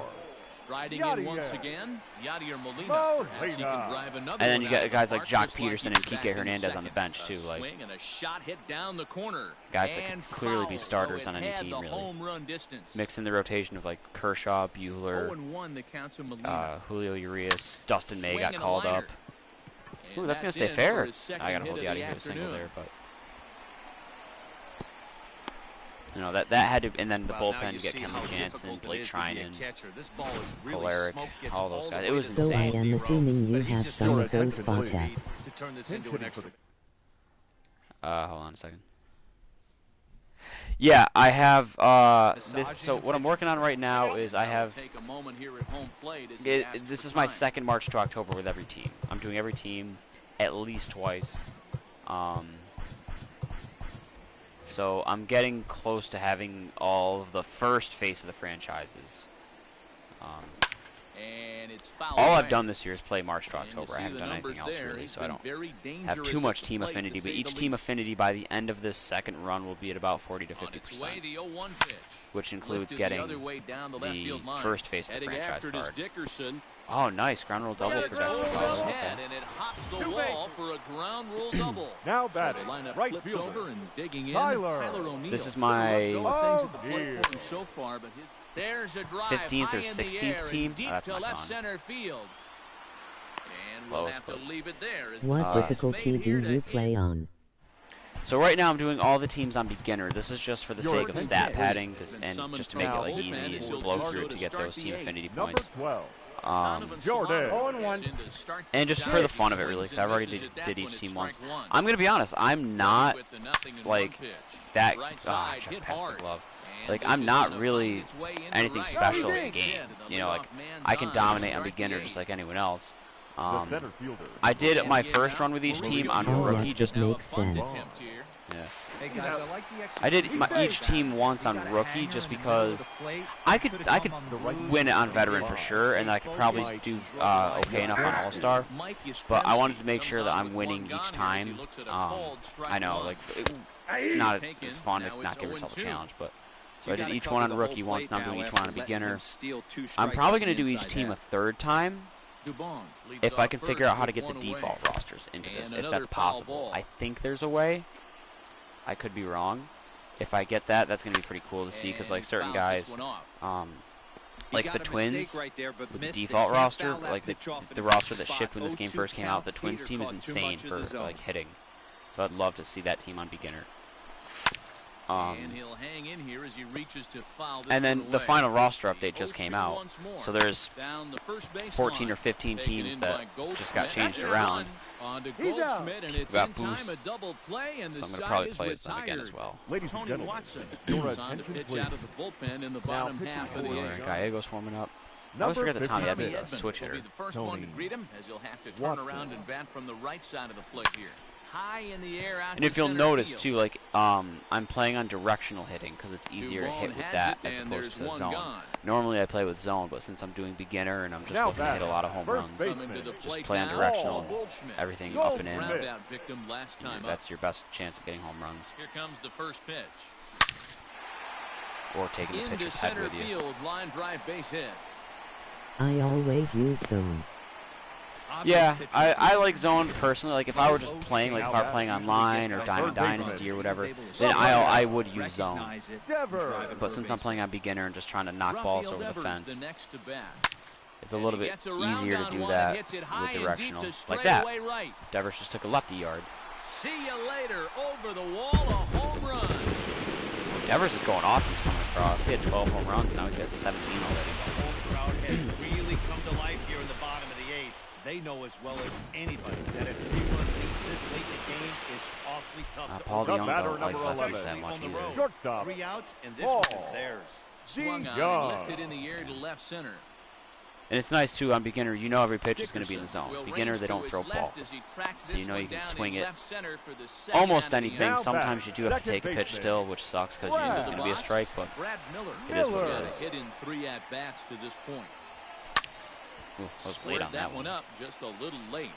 Riding in once again, Yadier Molina. Perhaps he can drive another. And then you got guys like Jock Peterson and Kike Hernandez on the bench too, like and a shot hit down the corner. Guys that could clearly be starters on any team, really. Mix in the rotation of like Kershaw, Buehler, Julio Urias, Dustin May got called up. Ooh, that's gonna stay fair. I gotta hold you out of here, single there, but. You know, that had to, and then the bullpen, you get Kenley Jansen, Blake Trinan, Kolarek, all those guys. It was insane. So I am assuming you have some of those spot check. Hold on a second. Yeah, I have, this, so what I'm working on right now is I have, this is my second March to October with every team. I'm doing every team at least twice. So I'm getting close to having all of the first face of the franchises. All I've done this year is play March to October. I haven't done anything else really, so I don't have too much team affinity. But each team affinity by the end of this second run will be at about 40 to 50%, which includes getting the first face of the franchise card. Oh, nice. Ground rule double for Dexter Fowler. Okay. Now batting, right fielder, Tyler. This is my so far, but there's a drive 15th or 16th team. Deep to left center field. And we'll have to leave it there. What difficulty do you play on? So right now I'm doing all the teams on beginner. This is just for the sake of stat padding and just to make it like easy and blow through to get those team affinity points. And just for the fun of it, really, because I've already did each team once. I'm gonna be honest, I'm not like that. I just passed the glove. Like, I'm not really anything special in the game. You know, like, I can dominate on beginner just like anyone else. I did my first run with each team on rookie just makes sense. Yeah. I did each team once on rookie just because I could win it on veteran for sure, and I could probably do okay enough on all-star. But I wanted to make sure that I'm winning each time. I know, like, not as fun to not give yourself a challenge, but. So I did each one on rookie once, now I'm doing each one on beginner. I'm probably going to do each team a third time if I can figure out how to get the default rosters into this, if that's possible. I think there's a way. I could be wrong. If I get that, that's going to be pretty cool to see, because like certain guys, like the Twins, with the default roster, like the roster that shipped when this game first came out, the Twins team is insane for like hitting. So I'd love to see that team on beginner. And he'll hang in here as he reaches to foul this and then the away. final roster update just came out. So there's 14 or 15 teams that just got changed around. Got boost. So I'm going to probably play as them again as well. Ladies and gentlemen, your attention please. Gallegos warming up. I always forget that Tommy Edmonds is a switch hitter. The first one to greet him, as he'll have to turn around and bat from the right side of the plate here. High in the air out and if you'll notice too, like I'm playing on directional hitting because it's easier to hit with that as opposed to zone. Normally I play with zone, but since I'm doing beginner and I'm just looking to hit a lot of home runs, just play on directional, everything up and in. That's your best chance of getting home runs. Here comes the first pitch. Or taking the pitcher's head with you. Field, line drive base hit. I always use zone. Yeah, I like zone personally. Like if I were just playing, like if I were playing online or Diamond Dynasty or whatever, then I would use zone. But since I'm playing on beginner and just trying to knock balls over the fence, it's a little bit easier to do that with directional. Like that. Devers just took a lefty yard. See you later. Over the wall, a home run. Devers is going off since coming across. He had 12 home runs. Now he's got 17 already. The home crowd has really come to life here in the bottom of the 8th. They know as well as anybody that a 3-run lead this late in the game is awfully tough to Paul The DeYoung batter, don't like number lefties 11. that much either. Shortstop. 3 outs, and this one is theirs. Swung on DeYoung. and lifted in the air to left center. And it's nice too on beginner. You know every pitch is going to be in the zone. Beginner, they don't throw balls, so you know you can swing it almost anything. Sometimes you do have to take a pitch still, which sucks because you know it's going to be a strike, but it is what it is. Hit in 3 at-bats to this point. Ooh, I was late on that one. Up just a little late.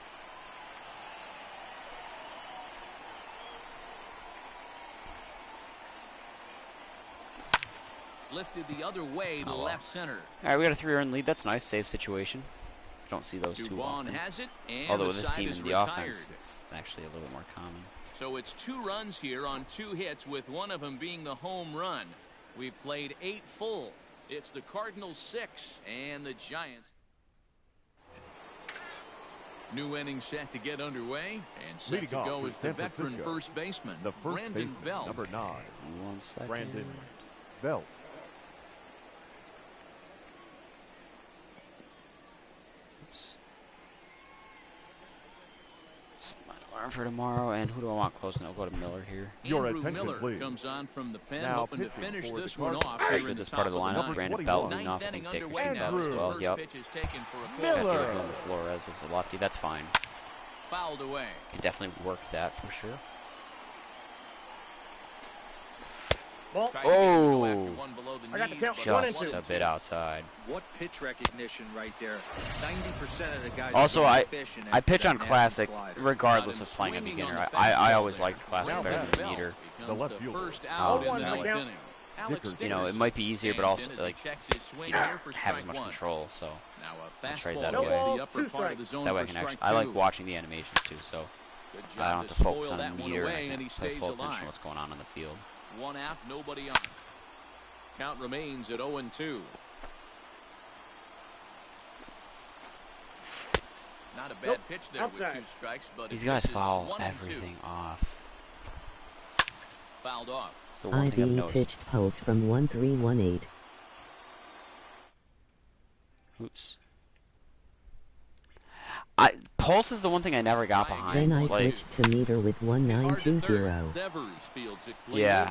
Lifted the other way to left center. All right, we got a 3-run lead. That's nice. Safe situation. Don't see those too Dubon often. has it, and Although the with this side team is in the retired. offense, it's actually a little bit more common. So it's 2 runs here on 2 hits, with one of them being the home run. We've played 8 full. It's the Cardinals 6 and the Giants. New inning set to get underway, and set Leading to off go with is the San veteran Francisco, first baseman, The first Brandon baseman, Belt. number 9. 1 second. Brandon Belt. Oops. Set my alarm for tomorrow, and who do I want close? I'll go to Miller here. Your Andrew attention, Miller please. comes on from the pen, Now hoping to pitching finish for the this one Cardinals. off. Actually, here in this the part of the top lineup, ninth. Brandon Belt leading Ninth off. I inning think Dickerson's underway out now as as the well. first Yep. pitch is taken for a Miller. call. Got Derek Flores as a lefty. That's fine. Fouled away. He definitely worked that for sure. Tried to get Oh. go after one below the I got the knees, count. but One Just and one a and bit two. outside. What pitch recognition right there. 90% of the guys Also, are I fishing I after pitch that on nasty Classic slider. regardless Got of him playing on swinging beginner. on the I fastball always there. liked Classic Now better back. than meter. The Becomes left the fielder. first out in one the out. ninth inning. Alex You know, it Dickerson might be easier, but stands also, in as he like, checks his swing You here for don't have as strike much one. control, so Now a I'll trade fastball that goes away. the upper part of the zone that way I for can strike actually. I like two. watching the animations too, so Good I job don't have to spoil focus on that one meter. away, I and he can pay stays full attention alive. to what's going on the field. 1 out, nobody on. Count remains at 0-2. Not a bad pitch there with 2 strikes, but These it guys misses. foul 1 and 2. everything off. Fouled off. It's the one thing I've IB noticed. pitched pulse from 1318. Oops. Pulse is the one thing I never got behind. Then I Like, switched to meter with Hard to 1920. third. Devers fields it cleanly. yeah,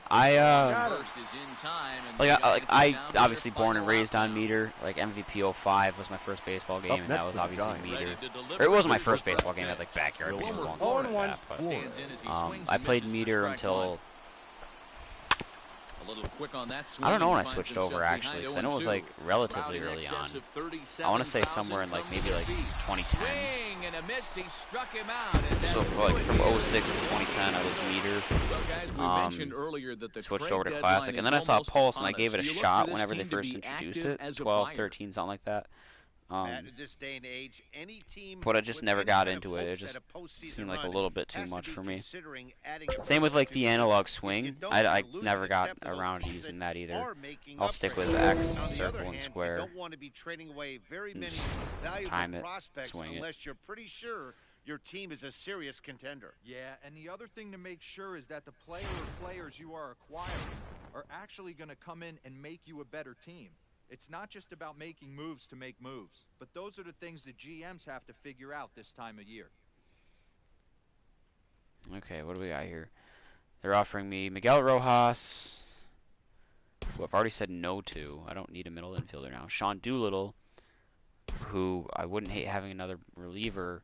First is in time, and the Giants are I down to their obviously born and final raised out on now. meter. Like MVP 05 was my first baseball game, and that next was is the obviously Giants. meter. Ready to deliver Or it wasn't my for the first baseball game. I had pitch. like backyard Wilmer baseball and Flores stuff like that. But stands in as he swings I and played misses for meter strike until one. A little quick on that swing. I don't know when I Finds switched himself over behind actually, because I know it was 0-2. like relatively Crowd in early on. excess of I want to say 37,000 somewhere in like come maybe to like the beat. 2010. Swing and a miss. He struck him out. And that So will for do like it from here. 06 to 2010, I was meter. Well, guys, we mentioned earlier that the Switched trade over to deadline Classic, and then I is saw almost Pulse, and I upon gave it a us. Do you look shot for this whenever they team to first be introduced active it, as a 12, buyer? 13, something like that. At this day and age, any team But I just with never any got kind of into it. It hopes just at a postseason seemed like a run little bit too has to much be for me. considering adding a Same with like person the to analog this. If you swing. don't I wanna lose never a got step to those around to teams using that that either. are making I'll up stick for with it. X, On the circle, other and hand, square. You don't want to be trading away very many valuable Time it, prospects swing it. unless you're pretty sure your team is a serious contender. Yeah, and the other thing to make sure is that the player or players you are acquiring are actually going to come in and make you a better team. It's not just about making moves to make moves, but those are the things the GMs have to figure out this time of year. Okay, what do we got here? They're offering me Miguel Rojas, who I've already said no to. I don't need a middle infielder now. Sean Doolittle, who I wouldn't hate having another reliever,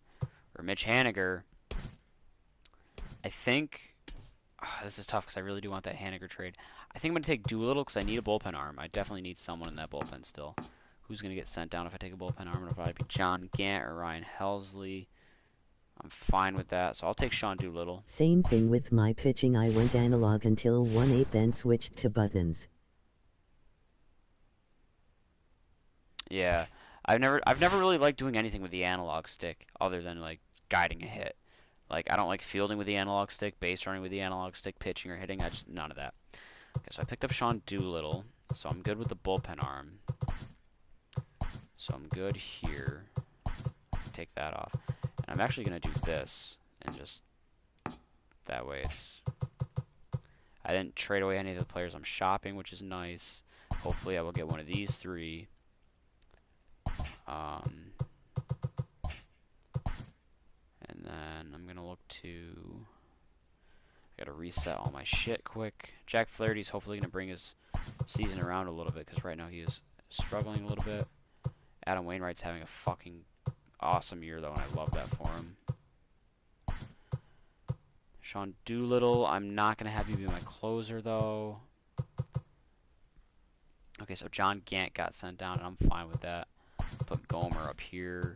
or Mitch Haniger. I think this is tough because I really do want that Haniger trade. I think I'm going to take Doolittle because I need a bullpen arm. I definitely need someone in that bullpen still. Who's going to get sent down if I take a bullpen arm? It'll probably be John Gant or Ryan Helsley. I'm fine with that, so I'll take Sean Doolittle. Same thing with my pitching. I went analog until 1/8, then switched to buttons. Yeah. I've never really liked doing anything with the analog stick other than like guiding a hit. Like I don't like fielding with the analog stick, base running with the analog stick, pitching or hitting. None of that. Okay, so I picked up Sean Doolittle, so I'm good with the bullpen arm. So I'm good here. Take that off. And I'm actually gonna do this and just that way it's. I didn't trade away any of the players I'm shopping, which is nice. Hopefully I will get one of these three. And then I'm gonna look to. I gotta reset all my shit quick. Jack Flaherty's hopefully gonna bring his season around a little bit because right now he is struggling a little bit. Adam Wainwright's having a fucking awesome year though, and I love that for him. Sean Doolittle, I'm not gonna have you be my closer though. Okay, so John Gant got sent down, and I'm fine with that. Put Gomer up here.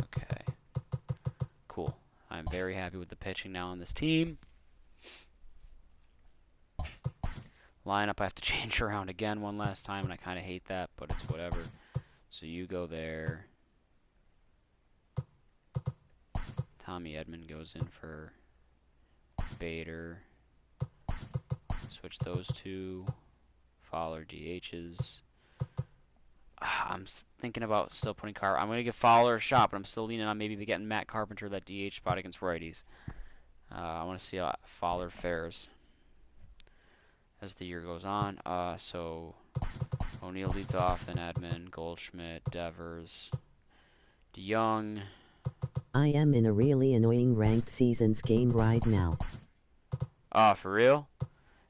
Okay. Cool. I'm very happy with the pitching now on this team. Lineup I have to change around again one last time, and I kind of hate that, but it's whatever. So you go there. Tommy Edman goes in for Bader. Switch those two. Fowler DHs. I'm thinking about still putting I'm going to give Fowler a shot, but I'm still leaning on maybe getting Matt Carpenter that DH spot against righties. I want to see how Fowler fares as the year goes on. So O'Neill leads off, then Edman, Goldschmidt, Devers, DeYoung. I am in a really annoying ranked seasons game right now. Oh, for real?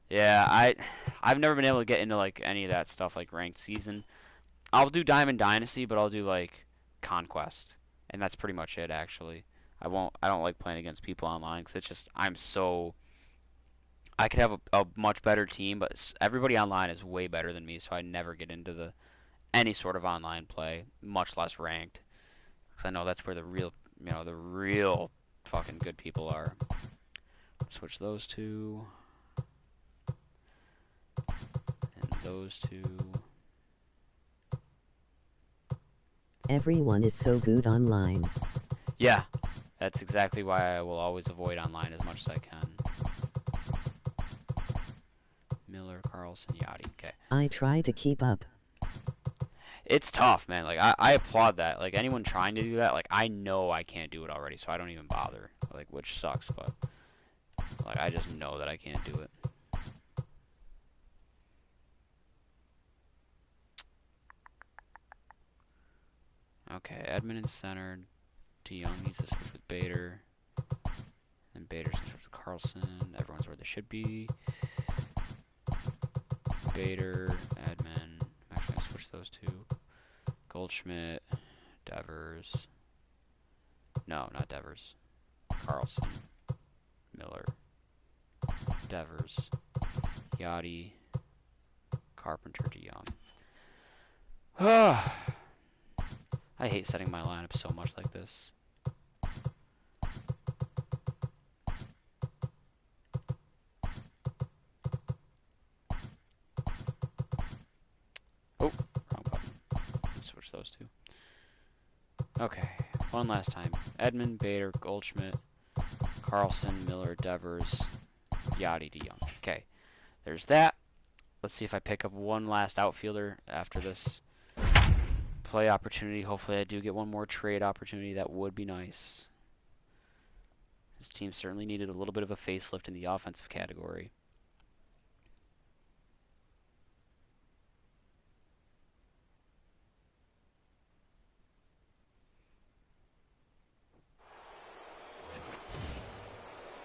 Yeah, I've never been able to get into like any of that stuff like ranked season. I'll do Diamond Dynasty, but I'll do like Conquest, and that's pretty much it actually. I don't like playing against people online because it's just I could have a much better team, but everybody online is way better than me, so I never get into any sort of online play, much less ranked, because I know that's where the real fucking good people are. Switch those two. And those two. Everyone is so good online. Yeah, that's exactly why I will always avoid online as much as I can. Miller, Carlson, Yachty. Okay. I try to keep up. It's tough, man. Like I applaud that. Like anyone trying to do that, like I know I can't do it already, so I don't even bother. Like which sucks, but like I just know that I can't do it. Okay, Edman in center. DeYoung needs to switch with Bader. And Bader switch with Carlson. Everyone's where they should be. Bader, Edman. I'm actually gonna switch those two. Goldschmidt, Devers. No, not Devers. Carlson, Miller, Devers, Yachty, Carpenter, DeYoung. I hate setting my lineup so much like this. Oh, wrong button. Switch those two. Okay, one last time. Edman, Bader, Goldschmidt, Carlson, Miller, Devers, Yachty, DeYoung. Okay, there's that. Let's see if I pick up one last outfielder after this play opportunity. Hopefully I do get one more trade opportunity. That would be nice. This team certainly needed a little bit of a facelift in the offensive category.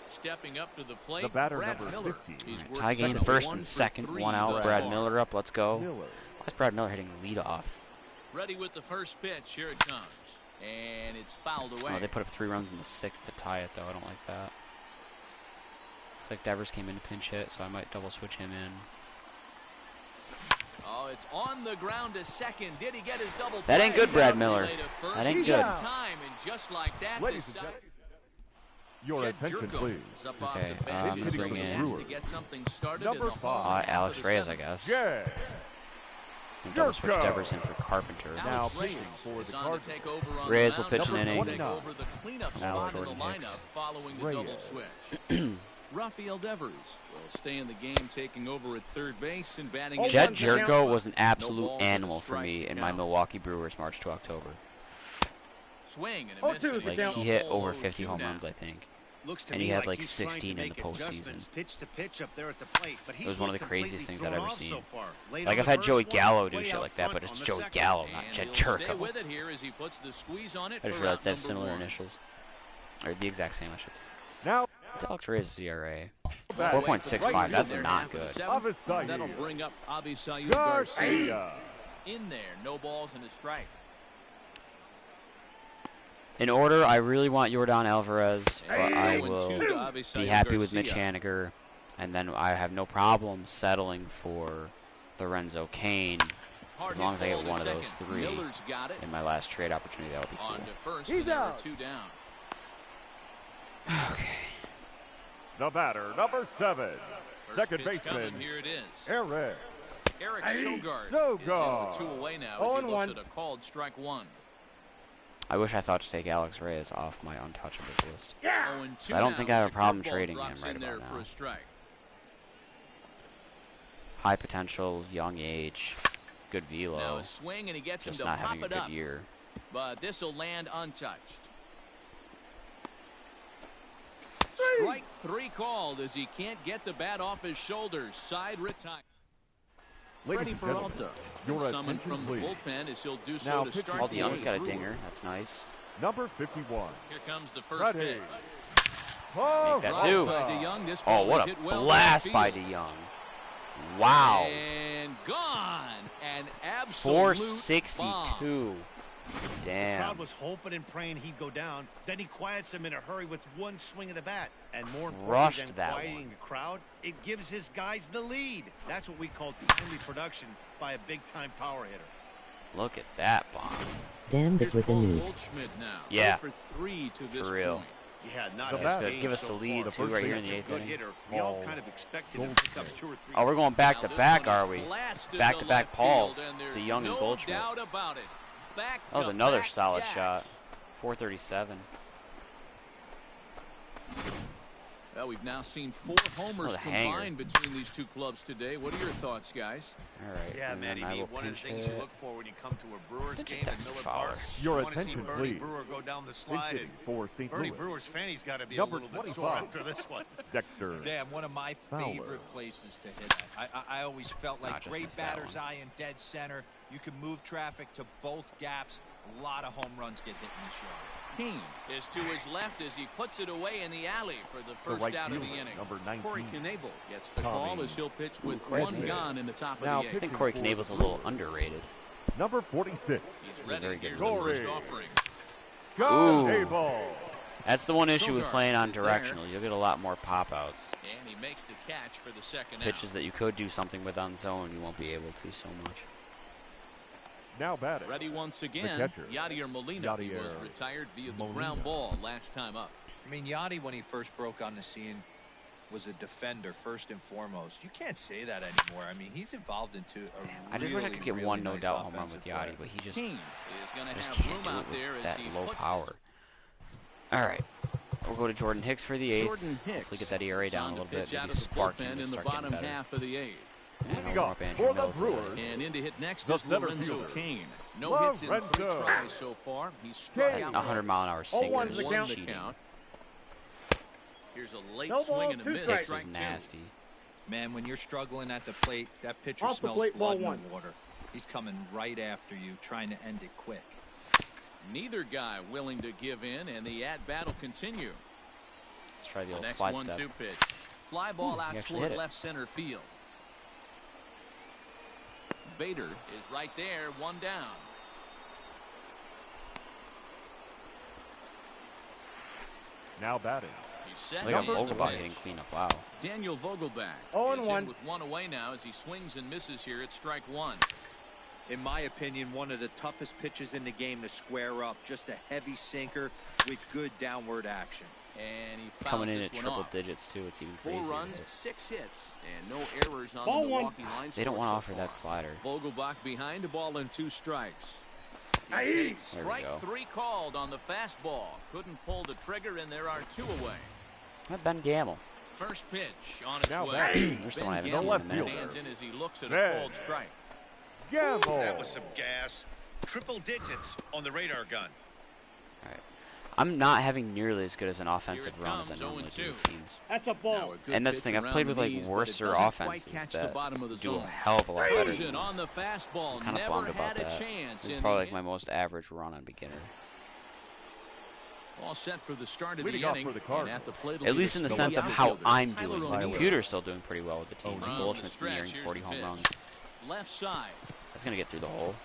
Stepping up to the plate, The batter, Brad number Miller. 15. He's Right, tie game, working first a and 1 for second, 3 one out. thus Brad far. Miller up. Let's go. Miller. Why is Brad Miller hitting lead off? Ready with the first pitch. Here it comes. And it's fouled away. Oh, they put up 3 runs in the 6th to tie it, though. I don't like that. Looks like Devers came in to pinch hit, so I might double switch him in. Oh, it's on the ground to second. Did he get his double That ain't play? good, Brad Down Miller. relay to first. That ain't He good. got time, and just like that, Ladies this and side- gentlemen. Your Jed attention, Jerko please. is up Okay, off the bench. I'm He's bring looking in to get something started number in the home 5. half Alex of the Reyes, I seventh. guess. Jed. And double switch Jerko. Devers in for Carpenter. Now Alex pitching Reyes for is the on Cardinals. to take over on Reyes the will mound. pitch an Number inning. Take over the cleanup Now spot in Jordan the Hicks. lineup following the Reyes. double switch. Rafael Devers will stay in the game, taking over at third base and batting. in Jed the ninth Jerko spot. was an No absolute balls and a animal for strike me to in my count. Milwaukee Brewers March to October. Swing and a miss. and Like, he's he in hit the hole, over 50 0-2 home now. runs, I think. Looks to And me he had like he's trying to 16 in make the postseason. adjustments pitch to pitch up there at the plate, but he's It was one of the looked craziest completely things I've thrown ever off seen. so far. Late Like, on I've the had first Joey one, Gallo do way shit out like that, front but it's on the Joey second. Gallo, not And Jed he'll stay Jerko. with it here as he puts the squeeze on it I just for realized out they have number similar 1. initials. Or the exact same, I should say. Now, What's Alex Reyes' ERA? back. 4.65, that's There not half of the good. seventh. Avisayu. That'll bring up Avisayu Garcia Garcia. in there. No balls and a strike. In order, I really want Yordan Alvarez, but And I 0-2 will to Avisayu be happy with Mitch Garcia. Haniger, and then I have no problem settling for Lorenzo Kane Hard as long as I hit get ball one to of those second. 3 Miller's got it. in my last trade opportunity. That would be On cool. to first, He's and there are out. 2 down. Okay. The batter, number 7. First Second pitch coming, baseman, here it is. Eric. Eric Sogard is in Sogard. the 2 away now as he looks 0-1. at a called strike 1. I wish I thought to take Alex Reyes off my untouchables list. 0-2 I don't think I have a now as problem curveball trading him drops right in there about for now. a strike. High potential, young age, good Now velo, a swing and he gets him just to not pop having a it good up. year. But this will land untouched. Strike 3 called as he can't get the bat off his shoulders. Side retire. Ladies Freddie and gentlemen, Peralta your summoned attention, from the please. bullpen as he'll do Now so to pitching start Paul the DeYoung's eighth. got a dinger. That's nice. Number 51. Here comes the first Freddie. pitch. Make that Dropped two. by DeYoung. This Oh, ball what is a hit well blast by downfield. DeYoung. Wow. And gone. An absolute 462. The crowd Damn. was hoping and praying he'd go down. Then he quiets him in a hurry with one swing of the bat. And more importantly Crushed than that quieting one. the crowd, it gives his guys the lead. That's what we call timely production by a big-time power hitter. Look at that bomb. Damn, that Here's was a Paul nuke. Goldschmidt now. Yeah. 0 for 3 to this For real. point. Yeah, not The a bat. game Give us so the lead, far. too, He's right here in the such a eighth good inning. hitter. We all Paul kind of expected him to pick up 2 or 3. Oh, we're going Now back to this back, one is are we? blasted to Back-to-back left Pauls. field, and there's DeYoung and no Goldschmidt. doubt about it. Back That was to another back solid jacks. shot. 437. Well, we've now seen 4 homers Oh, the hanger. combined between these 2 clubs today. What are your thoughts, guys? All right. Yeah, and Matty, then I will one of the pinch things you hit. look for when you come to a Brewers Pitch it game at Dexter Miller Fowler. Park, Your you want to see attention, Bernie please. Brewer go down the Pitching slide. for St. Bernie Louis. Brewer's fanny's got to be Number a little bit sore 25. after this one. Dexter. Damn, one of my Fowler. favorite places to hit at. I always felt Nah, like just great missed that batter's one. eye in dead center. You can move traffic to both gaps. A lot of home runs get hit in this yard. King is to his left as he puts it away in the alley for the The first right out of the fielder, inning. number 19. Corey Knebel gets the Tommy. call as he'll pitch with Corey 1 Knebel. gone in the top Now of the I 8th. think Corey Knebel's a little underrated. Number 46. He's a ready. very good Here's the reliever. first offering. John Ooh. Abel. That's the one issue with Sogard playing on is there. directional. You'll get a lot more pop-outs. And he makes the catch for the second Pitches out. that you could do something with on zone, you won't be able to so much. Now batting. Ready once again. catcher. Yadier Molina. He was Yadier retired via the Molina. ground ball last time up. I mean, Yachty, when he first broke on the scene, was a defender first and foremost. You can't say that anymore. I mean, he's evolved into a I just wish I could get really one no nice doubt home run offensive with Yachty, player. but he just King is going to just have can't room do it out with there as that he low puts power. All right, we'll go to Jordan Hicks for the 8th. Jordan Hicks. Hopefully get that ERA down a on to little bit. pitch Maybe out of the spark him bullpen to in the start getting bottom better. half of the 8th. And Moving I'll warm up up Andrew for the Miller for Brewers. And in to hit next The is center Lorenzo fielder. Kane. No hits in 3 Lorenzo. tries so far. He's struck Kane. out 100-mile-an-hour sinker 0-1 is the one count. to cheating. count. Here's a late No ball, swing and a 2 miss. strikes. Hicks Strike is 2. nasty. Man, when you're struggling at the plate, that pitcher Off the smells plate, ball blood 1. and water. He's coming right after you, trying to end it quick. Neither guy willing to give in, and the at-bat will continue. Let's try the The old next slide 1-2 step. pitch. Fly ball he out actually toward hit it. left center field. Bader is right there, 1 down. Now batting. He's set. Look at and the Vogelbach pitch. hitting cleanup. Wow. Daniel Vogelbach 0-1. is in with 1 away now as he swings and misses here at strike 1. In my opinion, one of the toughest pitches in the game to square up. Just a heavy sinker with good downward action. And he fouls Coming in this at one triple off. digits too. It's even 4 crazier. runs, 6 hits, and no errors on the Milwaukee line. They don't want to so offer far. that slider. Vogelbach behind, a ball and 2 strikes. He takes There we strike go. 3 called on the fastball. Couldn't pull the trigger, and there are 2 away. Not Ben Gamble. First pitch on its Now way. batting. There's someone I haven't Ben seen in a Gamble minute. stands in as he looks at a Ben. called strike. Gamble. That was some gas. Triple digits on the radar gun. All right. I'm not having nearly as good as an offensive Here it run as I comes, normally do 0-2. with teams. That's a Now ball. a good And that's the pitch thing. I've around played with the like knees, but it worser doesn't quite offenses catch the that bottom of the do a zone. hell of a lot better Fusion than on this. the fastball. I'm kind of Never bummed about had a that. chance. This is in probably the like my most average run on beginner. All set for the start of Leading the off inning. for the And Cardinals. at the plate will At be least in the the sense of steady how outfielder, I'm Tyler doing. My O'Neill. computer's still doing pretty well with the team. From Goldschmidt's the nearing stretch, 40 here's home the runs. pitch. Left side. That's going to get through the hole.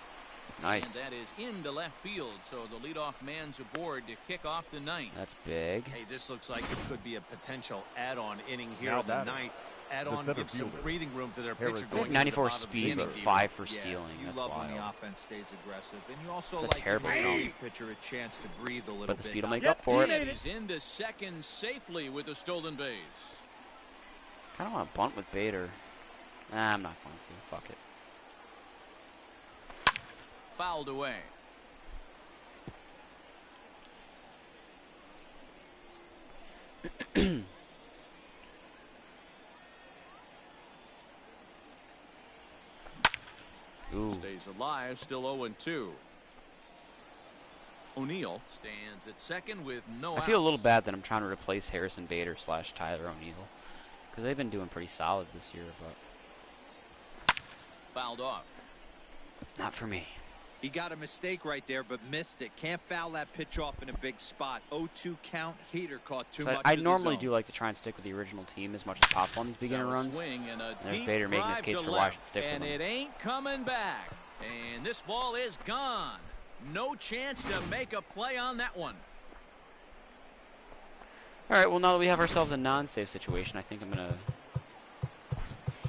Nice. And that is into left field, so the leadoff man's aboard to kick off the ninth. That's big. Hey, this looks like it could be a potential add-on inning here Now in the batting. ninth. The Add-on center gives some fielder, breathing room to their Harris. pitcher They have going into the 94 bottom of the speed, inning but here. 5 for Yeah, stealing. you That's love wild. when the offense stays aggressive, and you also That's a like terrible giving shot. the relief pitcher a chance to breathe a little But the bit. speed will Now, make up for And it. he's into second safely with the stolen base. Kind of want to bunt with Bader. Nah, I'm not going to. Fuck it. Fouled away. Ooh. Stays alive, still 0-2. O'Neill stands at second with no I feel a little outs. bad that I'm trying to replace Harrison Bader / Tyler O'Neill. Because they've been doing pretty solid this year, but Fouled off. not for me. He got a mistake right there, but missed it. Can't foul that pitch off in a big spot. 0-2 count. Heater caught too So much. I of the normally zone. do like to try and stick with the original team as much as possible on these beginner Now a runs. swing and a there's deep Bader making his drive case to for why I should left, stick with and him. it ain't coming back. And this ball is gone. No chance to make a play on that one. All right, well, now that we have ourselves a non-save situation, I think I'm going to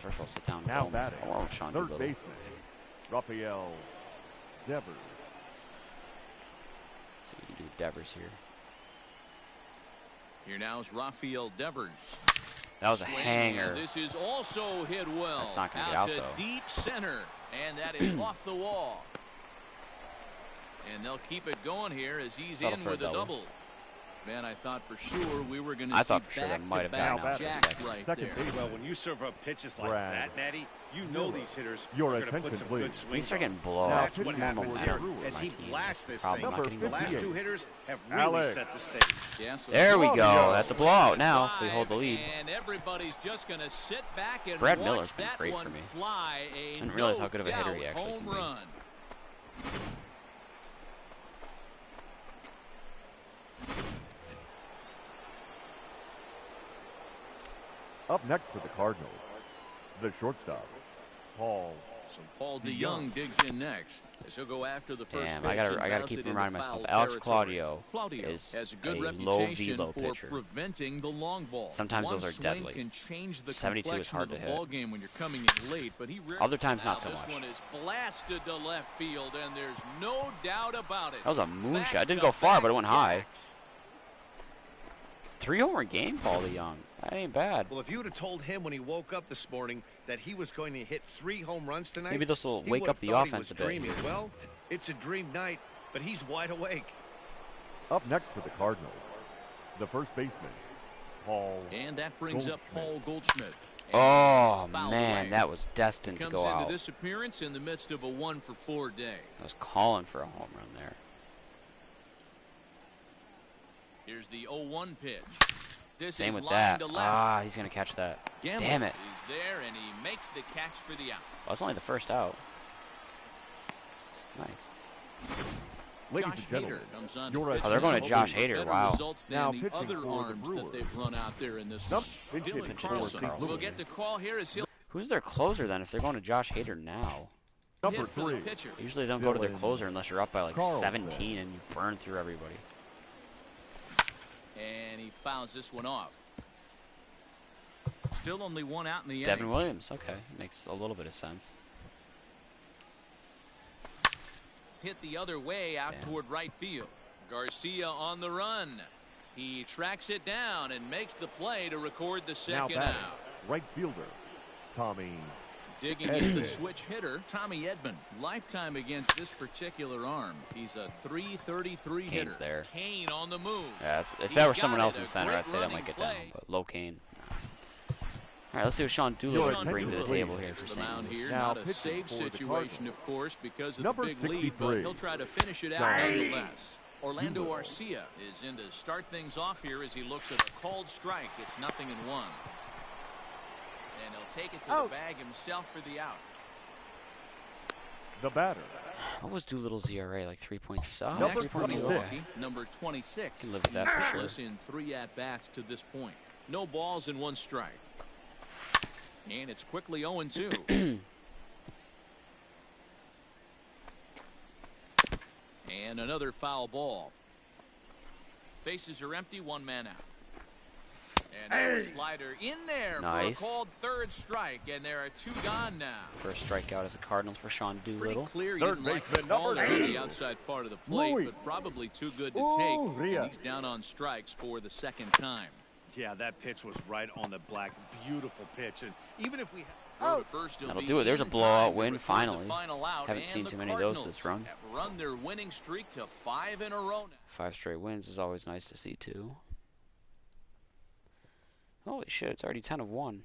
first of all sit down and Now go. batting. I want Sean Third Doolittle. baseman, Rafael Devers. See what we can do with Devers here. Here now is Rafael Devers. That was a Swing, hanger. and this is also hit well. That's not gonna get out, to though. deep center, and that is off the wall. And they'll keep it going here as he's Settle in for a with a double. double. Man, I thought for sure we were going to I see thought for sure that might have been out back-to-back for a jacks second. right Second there. base. Well, when you serve up pitches like Brad. that, Natty, you know these hitters Your are going to put attention, some please. good We swings start on. getting blowouts. That's Now, what pitching happens for here the Brewers. as My he team. blasts this Problem thing. not getting The last 58. two hitters have really Alex. set the stage. Yeah, so There we go. Claudio. That's a blowout now if we hold the drive, lead. And everybody's just going to sit back and Brad watch Miller's been that great for one me. fly. A Didn't realize how good of a hitter no-doubt he actually home can be. run. Up next for the Cardinals, the shortstop, Paul. So Paul DeYoung. DeYoung digs in next as he'll go after the first Damn, pitch. I gotta and bounce keep it into reminding foul myself. Alex territory. Claudio is has a good a low reputation velo for pitcher. preventing the long ball. Sometimes One those are swing deadly. Can change the 72 is complexion hard of the to hit. ball game when you're coming in late, but he rarely. Other times, Now not so this much. one is blasted to left field, and there's no doubt about it. That was a moonshot. It didn't go far, but it went high. Back-to-backs. 3-homer game, Paul DeYoung. That ain't bad. Well, if you would have told him when he woke up this morning that he was going to hit 3 home runs tonight, Maybe this will he wake would up have the thought he offense was a bit. dreaming. Well, it's a dream night, but he's wide awake. Up next for the Cardinals, the first baseman, Paul. And that brings up Goldschmidt. Paul Goldschmidt. And Oh, he's fouled man, away. that was destined to Comes go into out. this appearance in the midst of a 1-for-4 day. I was calling for a home run there. Here's the 0-1 pitch. This Same is with line that. to left. Ah, he's going to catch that. Gamble Damn it. is there, and he makes the catch for the out. Well, that's only the first out. Nice. Ladies Josh and gentlemen, Hader comes on. your to pitch Oh, they're going now. to Josh Better Hader. Wow. results than Now the pitching other for the arms that Brewers. they've run out there in this Nope, one. pitching Dylan for Carlson St. will Louis. get the call here as he'll Who's their closer then if they're going to Josh Hader now? number hit for the 3, pitcher. Usually they don't go to their Dylan closer unless you're up by like Carlson. 17 and you burn through everybody. And he fouls this one off. Still only one out in the Devin inning. Williams. Okay. Makes a little bit of sense. Hit the other way out Damn. toward right field. Garcia on the run. He tracks it down and makes the play to record the Now second batting, out. right fielder, Tommy. Digging in the switch hitter, Tommy Edman. Lifetime against this particular arm. He's a .333 hitter. Kane's there. Kane on the move. Yeah, if He's that were got someone it, else a in center, great I'd say that running might get play. down, but low Kane. All right, let's see what Sean Doolittle Your can bring to the attention, table here for The St. mound Louis. here, Now not a pitching save for the situation, Cardinals. of course, because of Number the big lead, but 63. he'll try to finish it out Dang. nonetheless. Orlando Arcia is in to start things off here as he looks at a called strike. It's 0-1. And he'll take it to the bag himself for the out. The batter, What was Doolittle's ERA? Like 3.7? Number Next for 26. Milwaukee, number 26. Can live with that for sure. Hitless in 3 at-bats to this point. No balls and 1 strike. And it's quickly 0-2. And another foul ball. Bases are empty, 1 man out. And now a slider in there Nice. for a called 3rd strike, and there are 2 gone now. First strikeout as a Cardinals for Sean Pretty Doolittle. clear he Third didn't like the baseman, call number there on 2. the outside part of the plate, Louis. but probably too good to Ooh, take. Rhea. And he's down on strikes for the 2nd time. Yeah, that pitch was right on the black. Beautiful pitch. And even if we Throw to first, he'll That'll be do it. There's a in blowout time to win, record the finally. final out, Haven't and seen the too many of those this Cardinals run. have run their winning streak to 5 in a row now. 5 straight wins is always nice to see, too. Holy shit, it's already 10-1.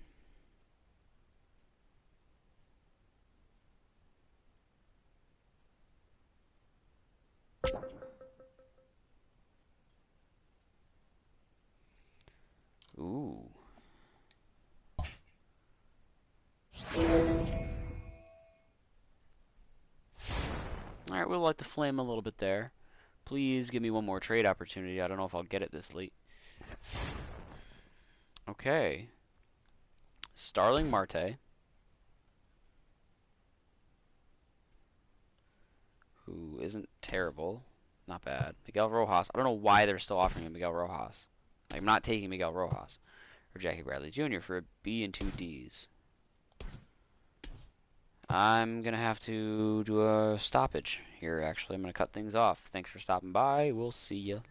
Ooh. Alright, we'll light the flame a little bit there. Please give me one more trade opportunity. I don't know if I'll get it this late. Okay. Starling Marte. Who isn't terrible. Not bad. Miguel Rojas. I don't know why they're still offering me Miguel Rojas. Like, I'm not taking Miguel Rojas. Or Jackie Bradley Jr. for a B and 2 Ds. I'm going to have to do a stoppage here, actually. I'm going to cut things off. Thanks for stopping by. We'll see you